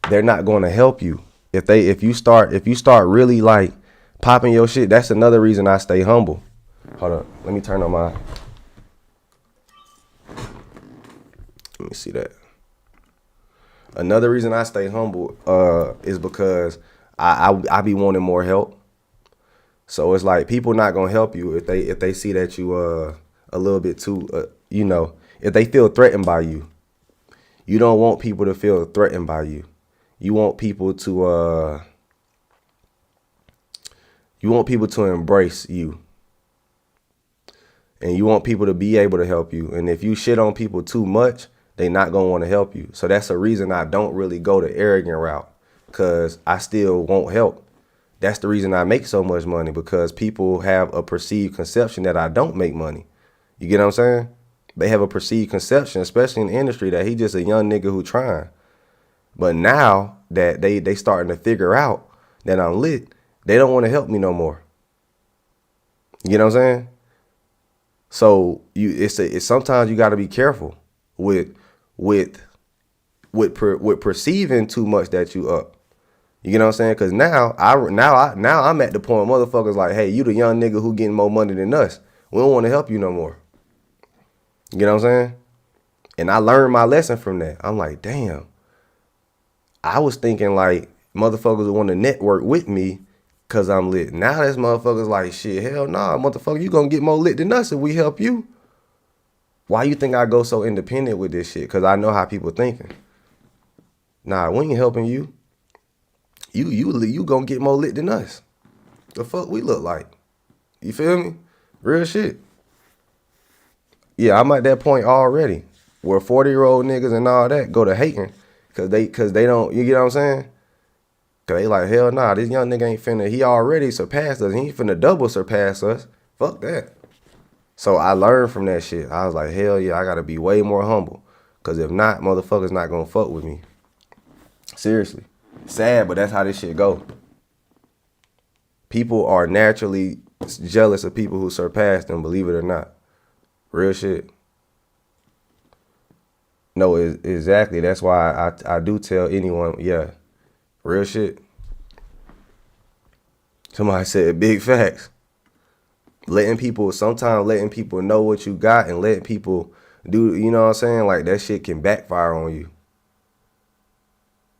they're not going to help you. If you start really like popping your shit, that's another reason I stay humble. Hold up. Let me turn on my. Let me see that. Another reason I stay humble is because I be wanting more help. So it's like people not gonna help you if they see that you a little bit too if they feel threatened by you. You don't want people to feel threatened by you. You want people to embrace you. And you want people to be able to help you. And if you shit on people too much, they not going to want to help you. So that's a reason I don't really go the arrogant route, because I still won't help. That's the reason I make so much money, because people have a perceived conception that I don't make money. You get what I'm saying? They have a perceived conception, especially in the industry, that he just a young nigga who trying. But now that they starting to figure out that I'm lit, they don't want to help me no more. You know what I'm saying? So it's sometimes you got to be careful with perceiving too much that you up. You know what I'm saying? Because now I'm at the point motherfuckers like, hey, you the young nigga who getting more money than us. We don't want to help you no more. You know what I'm saying? And I learned my lesson from that. I'm like, damn. I was thinking like motherfuckers would want to network with me because I'm lit. Now this motherfuckers like, shit, hell nah, motherfucker, you gonna get more lit than us if we help you. Why you think I go so independent with this shit? Because I know how people thinking. Nah, we ain't helping you. You gonna get more lit than us. The fuck we look like? You feel me? Real shit. Yeah, I'm at that point already where 40-year-old niggas and all that go to hating because they don't, you get what I'm saying? Because they like, hell nah, this young nigga ain't finna, he already surpassed us. He ain't finna double surpass us. Fuck that. So I learned from that shit. I was like, hell yeah, I gotta be way more humble. Because if not, motherfuckers not gonna fuck with me. Seriously. Sad, but that's how this shit go. People are naturally jealous of people who surpass them, believe it or not. Real shit. No, exactly. That's why I do tell anyone, yeah, real shit. Somebody said big facts. Sometimes letting people know what you got and letting people do, you know what I'm saying? Like that shit can backfire on you.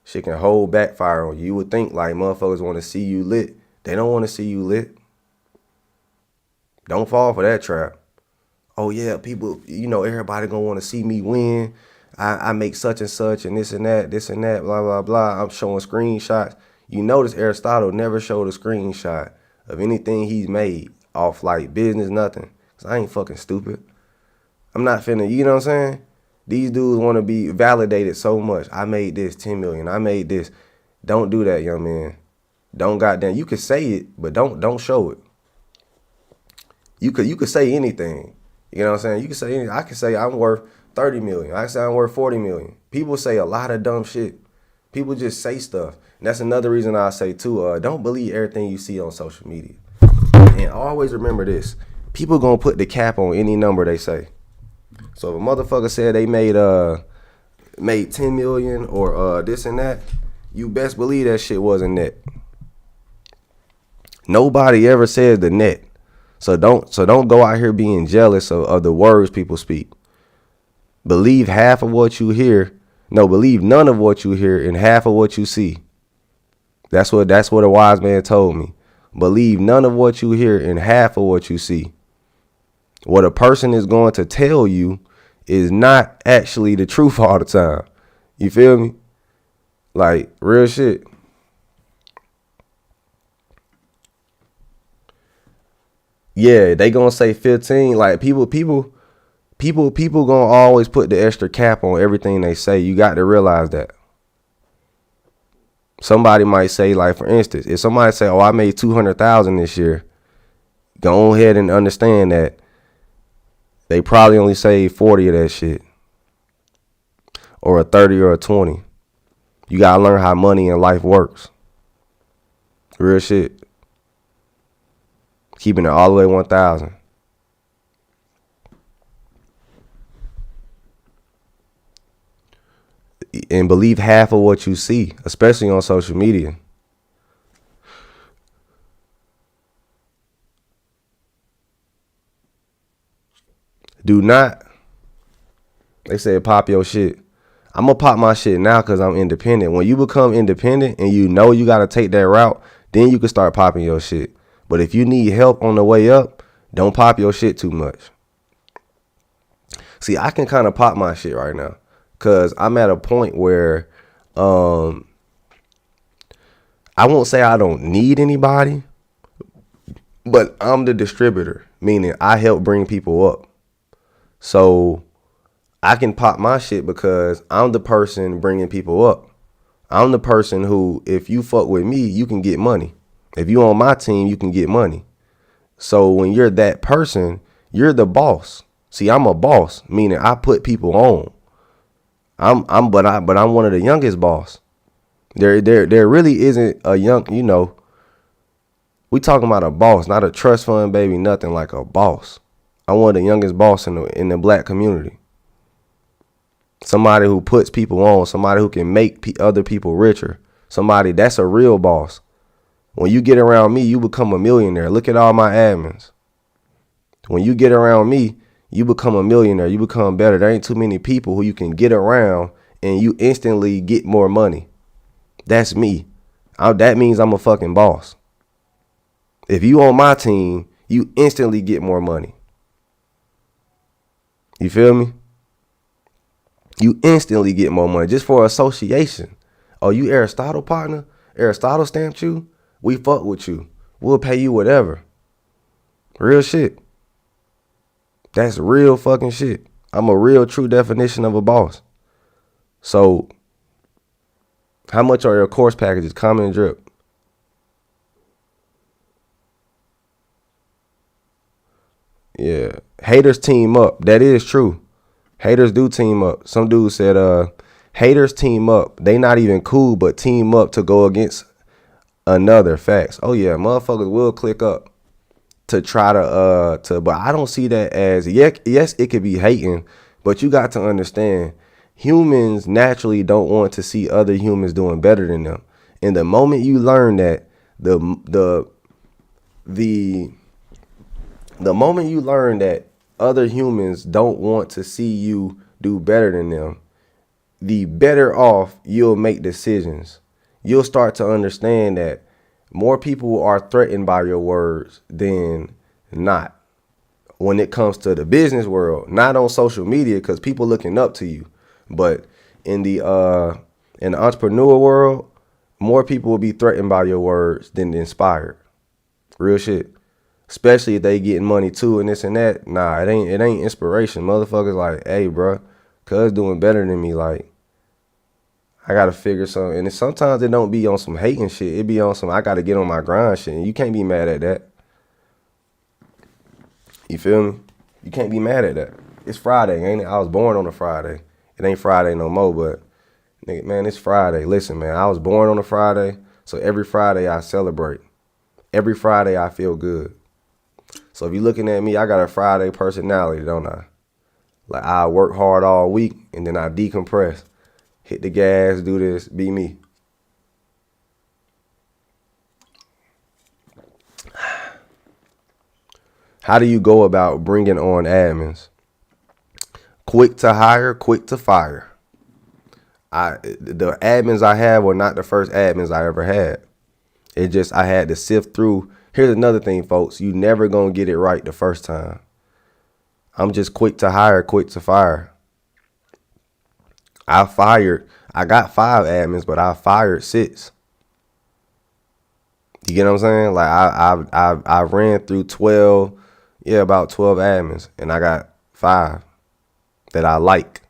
Shit can hold backfire on you. You would think like motherfuckers want to see you lit. They don't want to see you lit. Don't fall for that trap. Oh yeah, people, everybody gonna want to see me win. I make such and such and this and that, blah, blah, blah. I'm showing screenshots. You notice Aristotle never showed a screenshot of anything he's made off like business, nothing. Cause I ain't fucking stupid. I'm not finna, you know what I'm saying? These dudes want to be validated so much. I made this 10 million. I made this. Don't do that, young man. Don't goddamn. You could say it, but don't show it. You could say anything. You know what I'm saying? You can say anything. I can say I'm worth 30 million. I can say I'm worth 40 million. People say a lot of dumb shit. People just say stuff. And that's another reason I say too, don't believe everything you see on social media. And always remember this. People gonna put the cap on any number they say. So if a motherfucker said they made 10 million or this and that, you best believe that shit wasn't net. Nobody ever says the net. So don't go out here being jealous of the words people speak. Believe half of what you hear. No, believe none of what you hear and half of what you see. That's what a wise man told me. Believe none of what you hear and half of what you see. What a person is going to tell you is not actually the truth all the time. You feel me? Like real shit. Yeah, they gonna say 15. Like people gonna always put the extra cap on everything they say. You got to realize that. Somebody might say, like for instance, if somebody say, "Oh, I made 200,000 this year," go ahead and understand that they probably only saved 40 of that shit, or a 30 or a 20. You gotta learn how money and life works. Real shit. Keeping it all the way 1,000. And believe half of what you see, especially on social media. Do not, they said pop your shit. I'm going to pop my shit now because I'm independent. When you become independent and you know you got to take that route, then you can start popping your shit. But if you need help on the way up, don't pop your shit too much. See, I can kind of pop my shit right now because I'm at a point where I won't say I don't need anybody, but I'm the distributor, meaning I help bring people up. So I can pop my shit because I'm the person bringing people up. I'm the person who, if you fuck with me, you can get money. If you on my team, you can get money. So when you're that person, you're the boss. See, I'm a boss, meaning I put people on. But I'm one of the youngest boss. There really isn't a young, we talking about a boss, not a trust fund baby, nothing, like a boss. I'm one of the youngest boss in the black community. Somebody who puts people on, somebody who can make other people richer. Somebody that's a real boss. When you get around me, you become a millionaire. Look at all my admins. When you get around me, you become a millionaire. You become better. There ain't too many people who you can get around and you instantly get more money. That's me. That means I'm a fucking boss. If you on my team, you instantly get more money. You feel me? You instantly get more money just for association. Oh, you Aristotle partner? Aristotle stamped you? We fuck with you. We'll pay you whatever. Real shit. That's real fucking shit. I'm a real true definition of a boss. So, how much are your course packages? Comment and drip. Yeah. Haters team up. That is true. Haters do team up. Some dude said, haters team up. They not even cool, but team up to go against another. Facts. Oh yeah, motherfuckers will click up to try to but I don't see that as, yes, it could be hating, but you got to understand, humans naturally don't want to see other humans doing better than them. And the moment you learn that, the moment you learn that other humans don't want to see you do better than them, the better off you'll make decisions. You'll start to understand that more people are threatened by your words than not. When it comes to the business world, not on social media, because people looking up to you, but in the entrepreneur world, more people will be threatened by your words than inspired. Real shit. Especially if they getting money too and this and that. Nah, it ain't inspiration. Motherfuckers like, hey, bro, cuz doing better than me. Like, I gotta figure something. And sometimes it don't be on some hating shit. It be on some I gotta get on my grind shit. And you can't be mad at that. You feel me? You can't be mad at that. It's Friday, ain't it? I was born on a Friday. It ain't Friday no more, but nigga, man, it's Friday. Listen, man, I was born on a Friday, so every Friday I celebrate. Every Friday I feel good. So if you're looking at me, I got a Friday personality, don't I? Like I work hard all week and then I decompress. Hit the gas, do this, be me. How do you go about bringing on admins? Quick to hire, quick to fire. The admins I have were not the first admins I ever had. It just I had to sift through. Here's another thing, folks. You never gonna get it right the first time. I'm just quick to hire, quick to fire. I got 5 admins, but I fired 6. You get what I'm saying? Like I ran through 12, about 12 admins, and I got 5 that I like.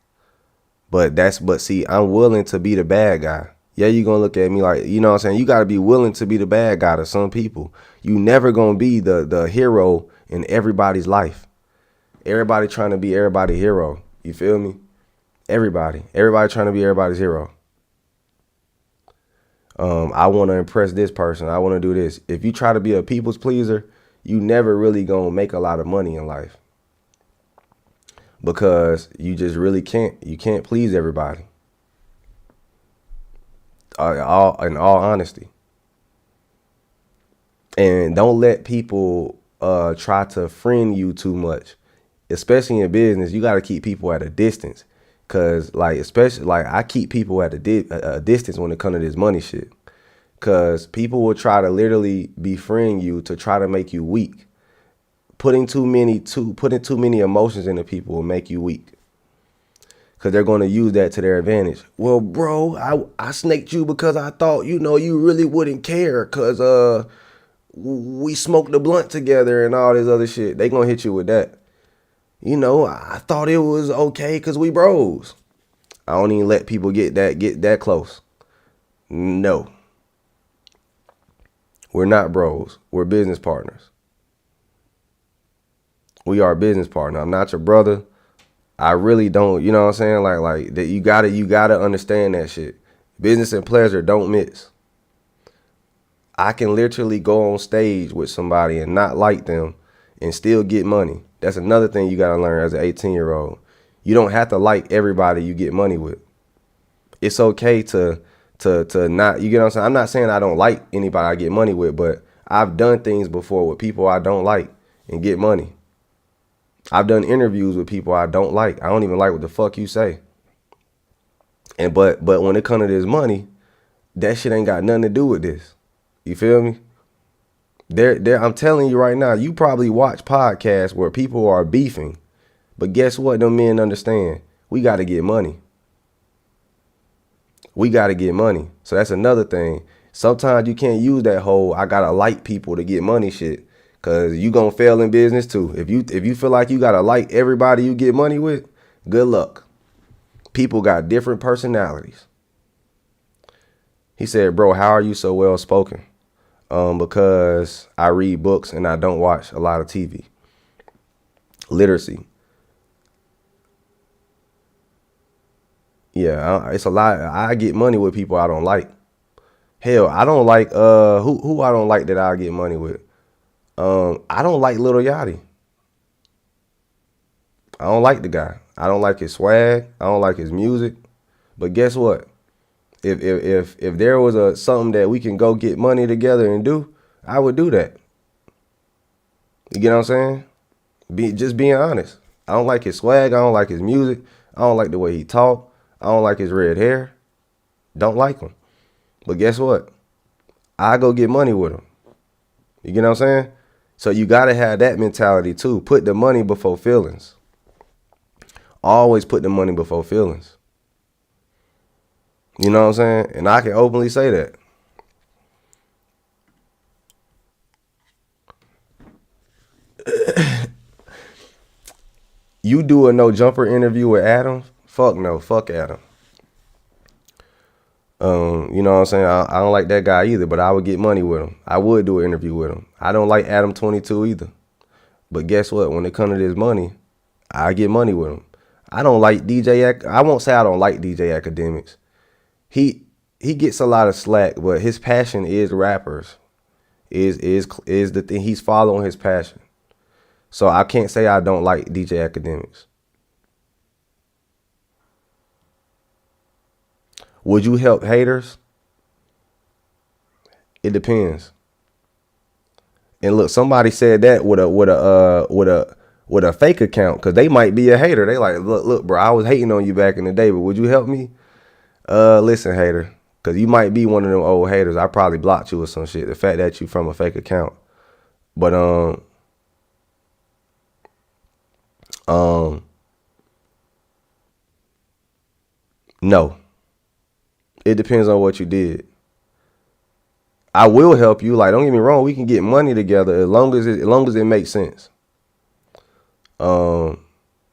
But see, I'm willing to be the bad guy. Yeah, you gonna look at me like, you know what I'm saying? You gotta be willing to be the bad guy to some people. You never gonna be the hero in everybody's life. Everybody trying to be everybody's hero. You feel me? Everybody trying to be everybody's hero. I want to impress this person. I want to do this. If you try to be a people's pleaser, you never really gonna make a lot of money in life, because you just really can't. You can't please everybody. In all honesty, and don't let people try to friend you too much, especially in business. You got to keep people at a distance. Cause especially I keep people at a distance when it comes to this money shit. Cause people will try to literally befriend you to try to make you weak. Putting too many emotions into people will make you weak. Cause they're going to use that to their advantage. Well, bro, I snaked you because I thought, you really wouldn't care. Cause we smoked the blunt together and all this other shit. They gonna hit you with that. I thought it was okay because we bros. I don't even let people get that close. No. We're not bros. We're business partners. We are business partners. I'm not your brother. I really don't, you know what I'm saying? Like that you gotta understand that shit. Business and pleasure don't mix. I can literally go on stage with somebody and not like them and still get money. That's another thing you got to learn as an 18-year-old. You don't have to like everybody you get money with. It's okay to not, you get what I'm saying? I'm not saying I don't like anybody I get money with, but I've done things before with people I don't like and get money. I've done interviews with people I don't like. I don't even like what the fuck you say. And but when it comes to this money, that shit ain't got nothing to do with this. You feel me? I'm telling you right now, you probably watch podcasts where people are beefing, but guess what? Them men understand. We got to get money. We got to get money. So that's another thing. Sometimes you can't use that whole I got to like people to get money shit, because you going to fail in business too. If you feel like you got to like everybody you get money with, good luck. People got different personalities. He said, bro, how are you so well spoken? Because I read books and I don't watch a lot of TV. Literacy. Yeah, it's a lot. I get money with people I don't like. Hell, I don't like who I don't like that I get money with. I don't like Lil Yachty. I don't like the guy. I don't like his swag. I don't like his music. But guess what? If there was something that we can go get money together and do, I would do that. You get what I'm saying? Just being honest. I don't like his swag. I don't like his music. I don't like the way he talk. I don't like his red hair. Don't like him. But guess what? I go get money with him. You get what I'm saying? So you got to have that mentality too. Put the money before feelings. Always put the money before feelings. You know what I'm saying? And I can openly say that. You do a no jumper interview with Adam? Fuck no. Fuck Adam. You know what I'm saying? I don't like that guy either, but I would get money with him. I would do an interview with him. I don't like Adam 22 either. But guess what? When it comes to this money, I get money with him. I don't like I won't say I don't like DJ Academics. He gets a lot of slack, but his passion is rappers. Is the thing. He's following his passion. So I can't say I don't like DJ Academics. Would you help haters? It depends. And look, somebody said that with a fake account, because they might be a hater. They like, look, bro, I was hating on you back in the day, but would you help me? Listen, hater, because you might be one of them old haters. I probably blocked you or some shit. The fact that you from a fake account, but no, it depends on what you did. I will help you. Like, don't get me wrong, we can get money together as long as it makes sense.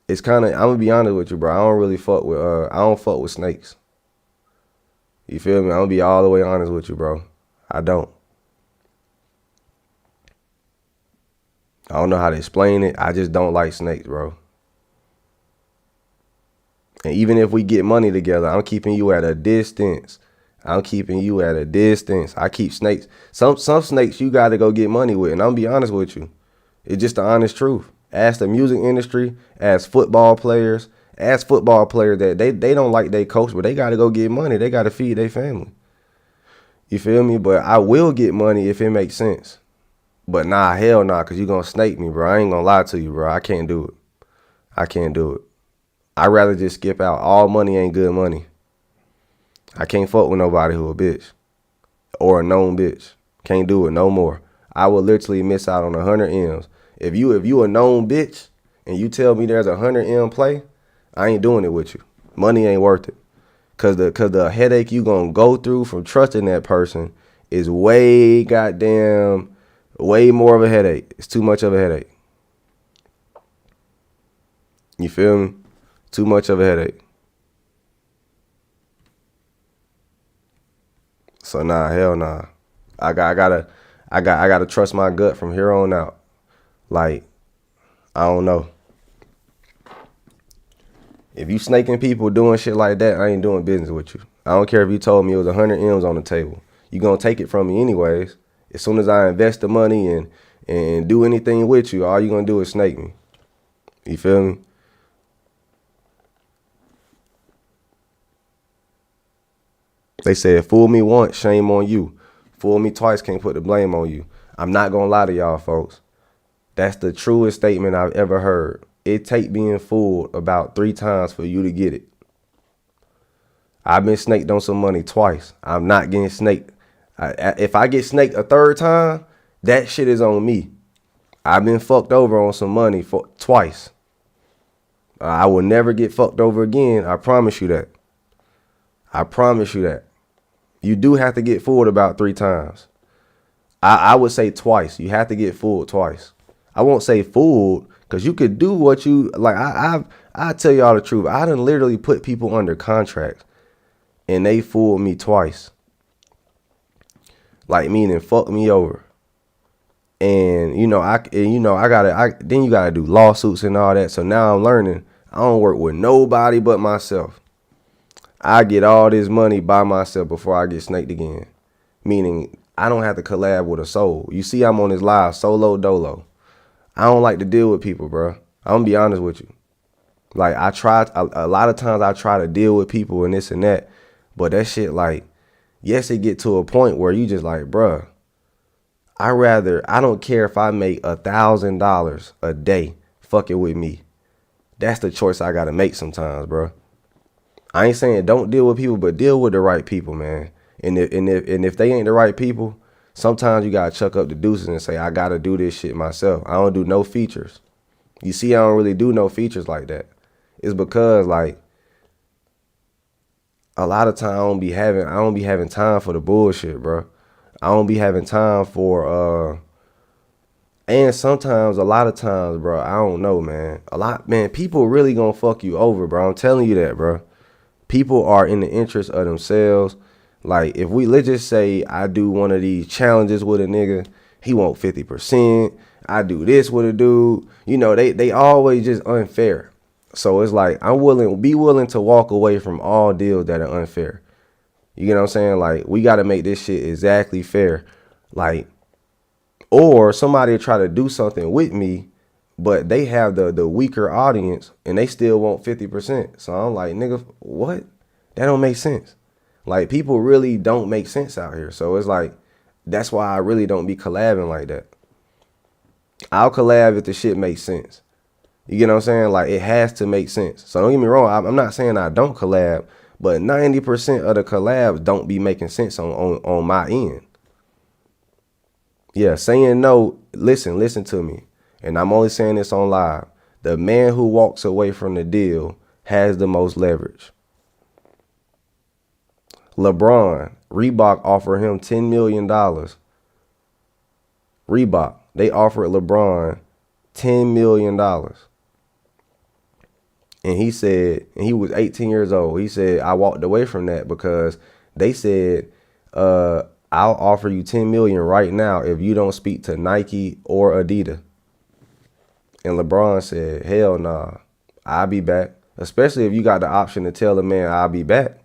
It's kind of, I'm gonna be honest with you, bro. I don't fuck with snakes. You feel me? I'm gonna be all the way honest with you, bro. I don't know how to explain it. I just don't like snakes, bro. And even if we get money together, I'm keeping you at a distance. I keep snakes. Some snakes you got to go get money with. And I'm gonna be honest with you. It's just the honest truth. Ask the music industry, ask football players that they don't like their coach, but they got to go get money. They got to feed their family. You feel me? But I will get money if it makes sense. But nah, hell nah, because you're going to snake me, bro. I ain't going to lie to you, bro. I can't do it. I'd rather just skip out. All money ain't good money. I can't fuck with nobody who a bitch or a known bitch. Can't do it no more. I will literally miss out on 100 M's. If you a known bitch and you tell me there's 100 M play, I ain't doing it with you. Money ain't worth it. Cause the headache you gonna go through from trusting that person is way more of a headache. It's too much of a headache. You feel me? Too much of a headache. So nah, hell nah. I gotta trust my gut from here on out. Like, I don't know. If you snaking people doing shit like that, I ain't doing business with you. I don't care if you told me it was 100 M's on the table. You gonna take it from me anyways. As soon as I invest the money and do anything with you, all you gonna do is snake me. You feel me? They said, fool me once, shame on you. Fool me twice, can't put the blame on you. I'm not gonna lie to y'all, folks. That's the truest statement I've ever heard. It take being fooled about 3 times for you to get it. I've been snaked on some money twice. I'm not getting snaked. If I get snaked a 3rd time, that shit is on me. I've been fucked over on some money for twice. I will never get fucked over again. I promise you that. You do have to get fooled about 3 times. I would say twice. You have to get fooled twice. I won't say fooled, because you could do what you like. I tell y'all the truth. I done literally put people under contract and they fooled me twice. Like, meaning fuck me over. And then you gotta do lawsuits and all that. So now I'm learning I don't work with nobody but myself. I get all this money by myself before I get snaked again. Meaning I don't have to collab with a soul. You see, I'm on this live solo dolo. I don't like to deal with people, bro. I'm gonna be honest with you. Like, I tried a lot of times. I try to deal with people and this and that, but that shit, like, yes, it get to a point where you just like, bro, I don't care if I make $1,000 a day fucking with me. That's the choice I gotta make sometimes, bro. I ain't saying don't deal with people, but deal with the right people, man. And if they ain't the right people, sometimes you gotta chuck up the deuces and say, I gotta do this shit myself. I don't do no features. You see, I don't really do no features like that. It's because, like, a lot of time I don't be having time for the bullshit, bro. I don't be having time for and sometimes, a lot of times, bro, I don't know, man. People really gonna fuck you over, bro. I'm telling you that, bro. People are in the interest of themselves. Like if let's just say I do one of these challenges with a nigga, he want 50%. I do this with a dude. You know, they always just unfair. So it's like be willing to walk away from all deals that are unfair. You get what I'm saying? Like we got to make this shit exactly fair. Like, or somebody try to do something with me, but they have the weaker audience and they still want 50%. So I'm like, nigga, what? That don't make sense. Like people really don't make sense out here. So it's like, that's why I really don't be collabing like that. I'll collab if the shit makes sense. You get what I'm saying? Like it has to make sense. So don't get me wrong. I'm not saying I don't collab, but 90% of the collabs don't be making sense on my end. Yeah, saying no, listen to me. And I'm only saying this on live. The man who walks away from the deal has the most leverage. LeBron, Reebok offered him $10 million. Reebok, they offered LeBron $10 million. And he said, and he was 18 years old. He said, I walked away from that because they said, I'll offer you 10 million right now if you don't speak to Nike or Adidas. And LeBron said, hell nah, I'll be back. Especially if you got the option to tell a man I'll be back.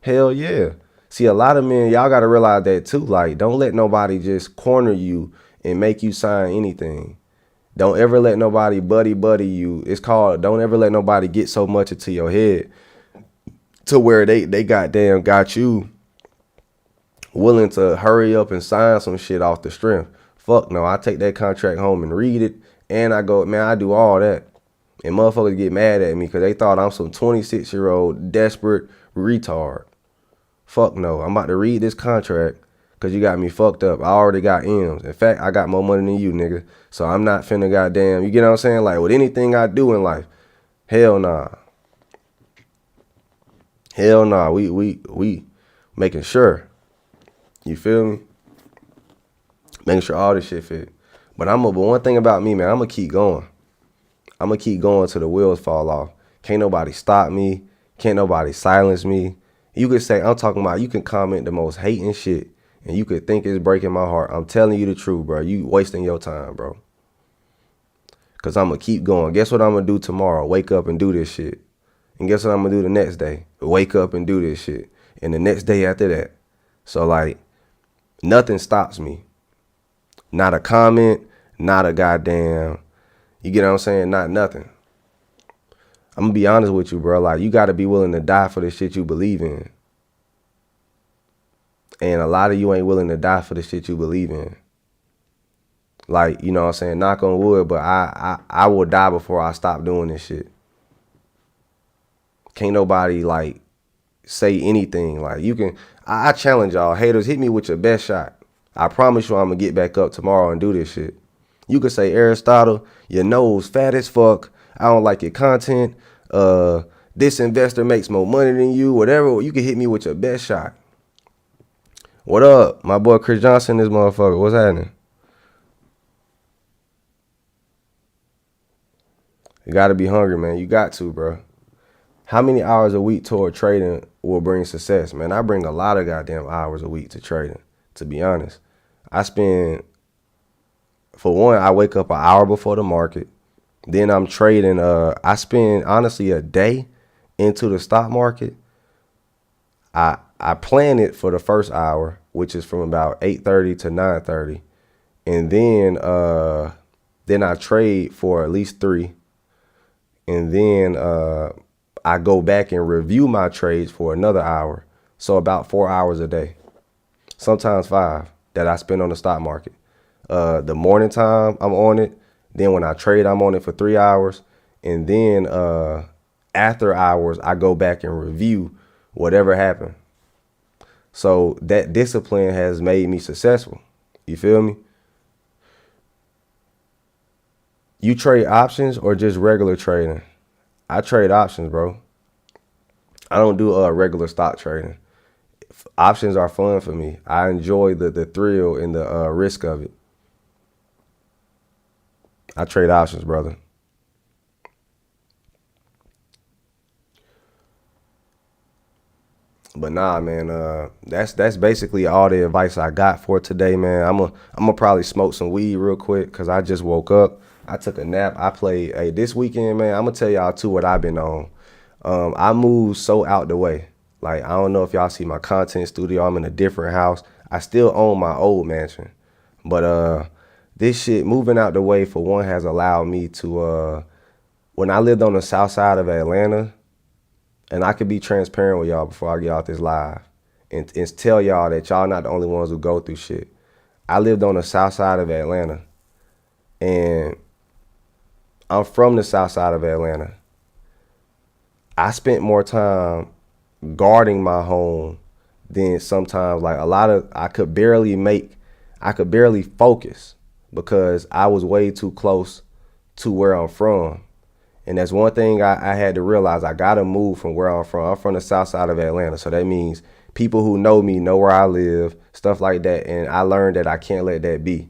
Hell yeah. See, a lot of men, y'all got to realize that too. Like, don't let nobody just corner you and make you sign anything. Don't ever let nobody buddy you. It's called, don't ever let nobody get so much into your head to where they goddamn got you willing to hurry up and sign some shit off the strength. Fuck no, I take that contract home and read it. And I go, man, I do all that. And motherfuckers get mad at me because they thought I'm some 26-year-old desperate retard. Fuck no, I'm about to read this contract because you got me fucked up. I already got M's. In fact, I got more money than you, nigga. So I'm not finna goddamn, you get what I'm saying? Like with anything I do in life, hell nah. Hell nah, we making sure. You feel me? Making sure all this shit fit. But one thing about me, man, I'm gonna keep going. I'm gonna keep going till the wheels fall off. Can't nobody stop me. Can't nobody silence me. You could say, I'm talking about, you can comment the most hating shit and you could think it's breaking my heart. I'm telling you the truth, bro. You wasting your time, bro. Cause I'm gonna keep going. Guess what I'm gonna do tomorrow? Wake up and do this shit. And guess what I'm gonna do the next day? Wake up and do this shit. And the next day after that. So like, nothing stops me. Not a comment, not a goddamn, you get what I'm saying? Not nothing. I'm gonna be honest with you, bro. Like, you gotta be willing to die for the shit you believe in. And a lot of you ain't willing to die for the shit you believe in. Like, you know what I'm saying? Knock on wood, but I will die before I stop doing this shit. Can't nobody, like, say anything. Like, you can, I challenge y'all. Haters, hit me with your best shot. I promise you I'm gonna get back up tomorrow and do this shit. You could say, Aristotle, your nose fat as fuck. I don't like your content. This investor makes more money than you, whatever. You can hit me with your best shot. What up? My boy Chris Johnson, this motherfucker. What's happening? You gotta be hungry, man. You got to, bro. How many hours a week toward trading will bring success? Man, I bring a lot of goddamn hours a week to trading, to be honest. I spend, for one, I wake up an hour before the market. Then I'm trading. I spend, honestly, a day into the stock market. I plan it for the first hour, which is from about 8:30 to 9:30. And then I trade for at least 3. And then I go back and review my trades for another hour. So about 4 hours a day, sometimes 5 that I spend on the stock market. The morning time I'm on it. Then when I trade, I'm on it for 3 hours. And then after hours, I go back and review whatever happened. So that discipline has made me successful. You feel me? You trade options or just regular trading? I trade options, bro. I don't do regular stock trading. Options are fun for me. I enjoy the thrill and the risk of it. I trade options, brother. But nah, man, that's basically all the advice I got for today, man. I'm gonna probably smoke some weed real quick because I just woke up. I took a nap. I played. Hey, this weekend, man. I'm gonna tell y'all too what I've been on. I moved so out the way. Like I don't know if y'all see my content studio. I'm in a different house. I still own my old mansion, but this shit moving out the way for one has allowed me to. When I lived on the south side of Atlanta. And I could be transparent with y'all before I get out this live and tell y'all that y'all not the only ones who go through shit. I lived on the south side of Atlanta, and I'm from the south side of Atlanta. I spent more time guarding my home than sometimes like a lot of I could barely focus because I was way too close to where I'm from. And that's one thing I had to realize. I got to move from where I'm from. I'm from the south side of Atlanta. So that means people who know me know where I live, stuff like that. And I learned that I can't let that be.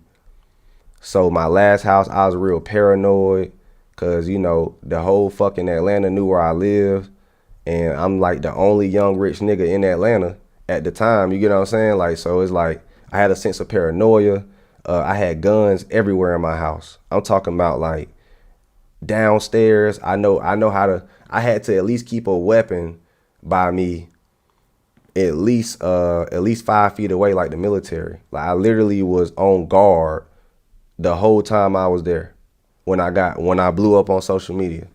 So my last house, I was real paranoid because, you know, the whole fucking Atlanta knew where I lived. And I'm like the only young rich nigga in Atlanta at the time. You get what I'm saying? Like, so it's like I had a sense of paranoia. I had guns everywhere in my house. I'm talking about like downstairs. I had to at least keep a weapon by me at least 5 feet away, like the military. Like I literally was on guard the whole time I was there when I blew up on social media.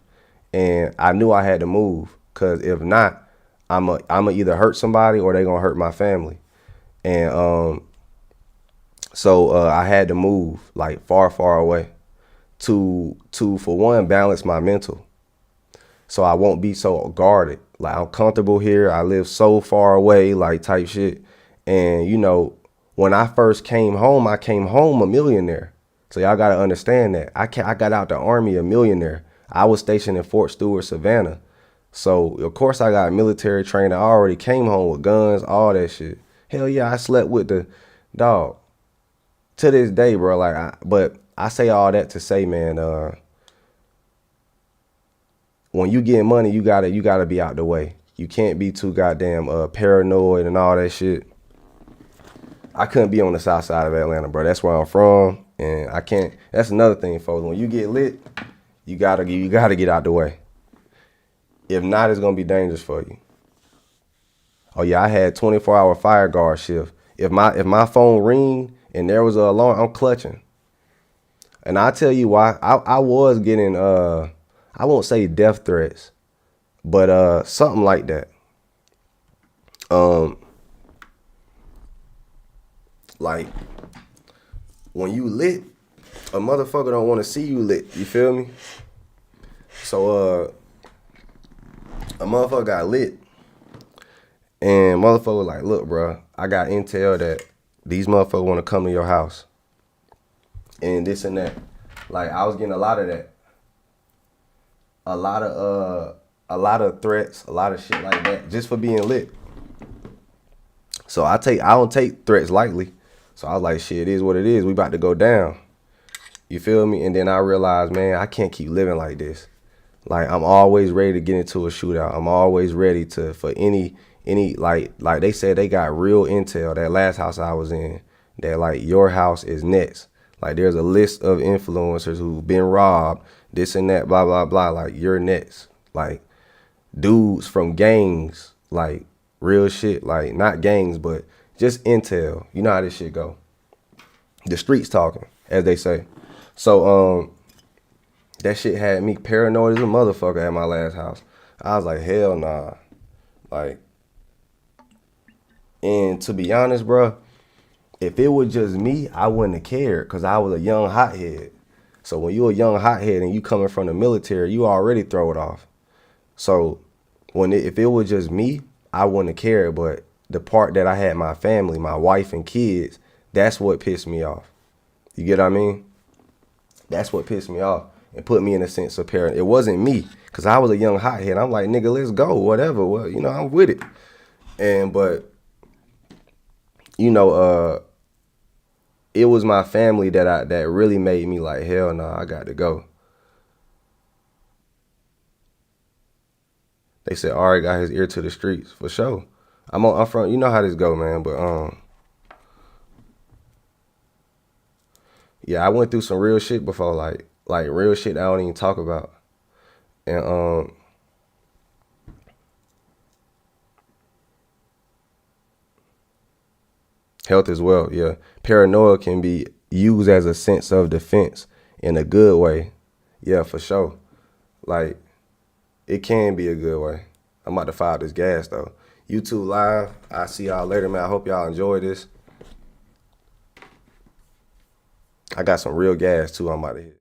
And I knew I had to move because if not, I'ma either hurt somebody or they gonna hurt my family. And so I had to move like far away to for one balance my mental, so I won't be so guarded. Like I'm comfortable here. I live so far away, like type shit. And you know, when I first came home, I came home a millionaire. So y'all gotta understand that I got out the army a millionaire. I was stationed in Fort Stewart, Savannah. So of course I got military training. I already came home with guns, all that shit. Hell yeah, I slept with the dog. To this day, bro. But I say all that to say, man, when you get money, you gotta be out the way. You can't be too goddamn paranoid and all that shit. I couldn't be on the south side of Atlanta, bro. That's where I'm from, and I can't. That's another thing, folks. When you get lit, you gotta get out the way. If not, it's gonna be dangerous for you. Oh yeah, I had 24-hour fire guard shift. If my phone ring and there was an alarm, I'm clutching. And I tell you why. I was getting I won't say death threats, but something like that. Like when you lit, a motherfucker don't want to see you lit. You feel me? So a motherfucker got lit, and motherfucker was like, look, bro, I got intel that these motherfuckers want to come to your house and this and that. Like I was getting a lot of that. A lot of threats, a lot of shit like that just for being lit. So I don't take threats lightly. So I was like, shit, it is what it is. We about to go down. You feel me? And then I realized, man, I can't keep living like this. Like I'm always ready to get into a shootout. I'm always ready for any like they said they got real intel. That last house I was in, that like your house is next. Like there's a list of influencers who've been robbed, this and that, blah blah blah. Like you're next. Like dudes from gangs, like real shit. Like not gangs, but just intel. You know how this shit go. The streets talking, as they say. So that shit had me paranoid as a motherfucker at my last house. I was like, hell nah. Like, and to be honest, bro, if it was just me, I wouldn't have cared because I was a young hothead. So when you're a young hothead and you coming from the military, you already throw it off. So if it was just me, I wouldn't have cared. But the part that I had my family, my wife and kids, that's what pissed me off. You get what I mean? That's what pissed me off and put me in a sense of parent. It wasn't me because I was a young hothead. I'm like, nigga, let's go, whatever. Well, you know, I'm with it. But you know, it was my family that really made me like, hell no, I got to go. They said Ari got his ear to the streets for sure. I'm from, you know how this go, man. But yeah, I went through some real shit before, like real shit that I don't even talk about. And health as well, yeah. Paranoia can be used as a sense of defense in a good way. Yeah, for sure. Like, it can be a good way. I'm about to fire this gas, though. YouTube Live, I'll see y'all later, man. I hope y'all enjoy this. I got some real gas, too, I'm about to hit.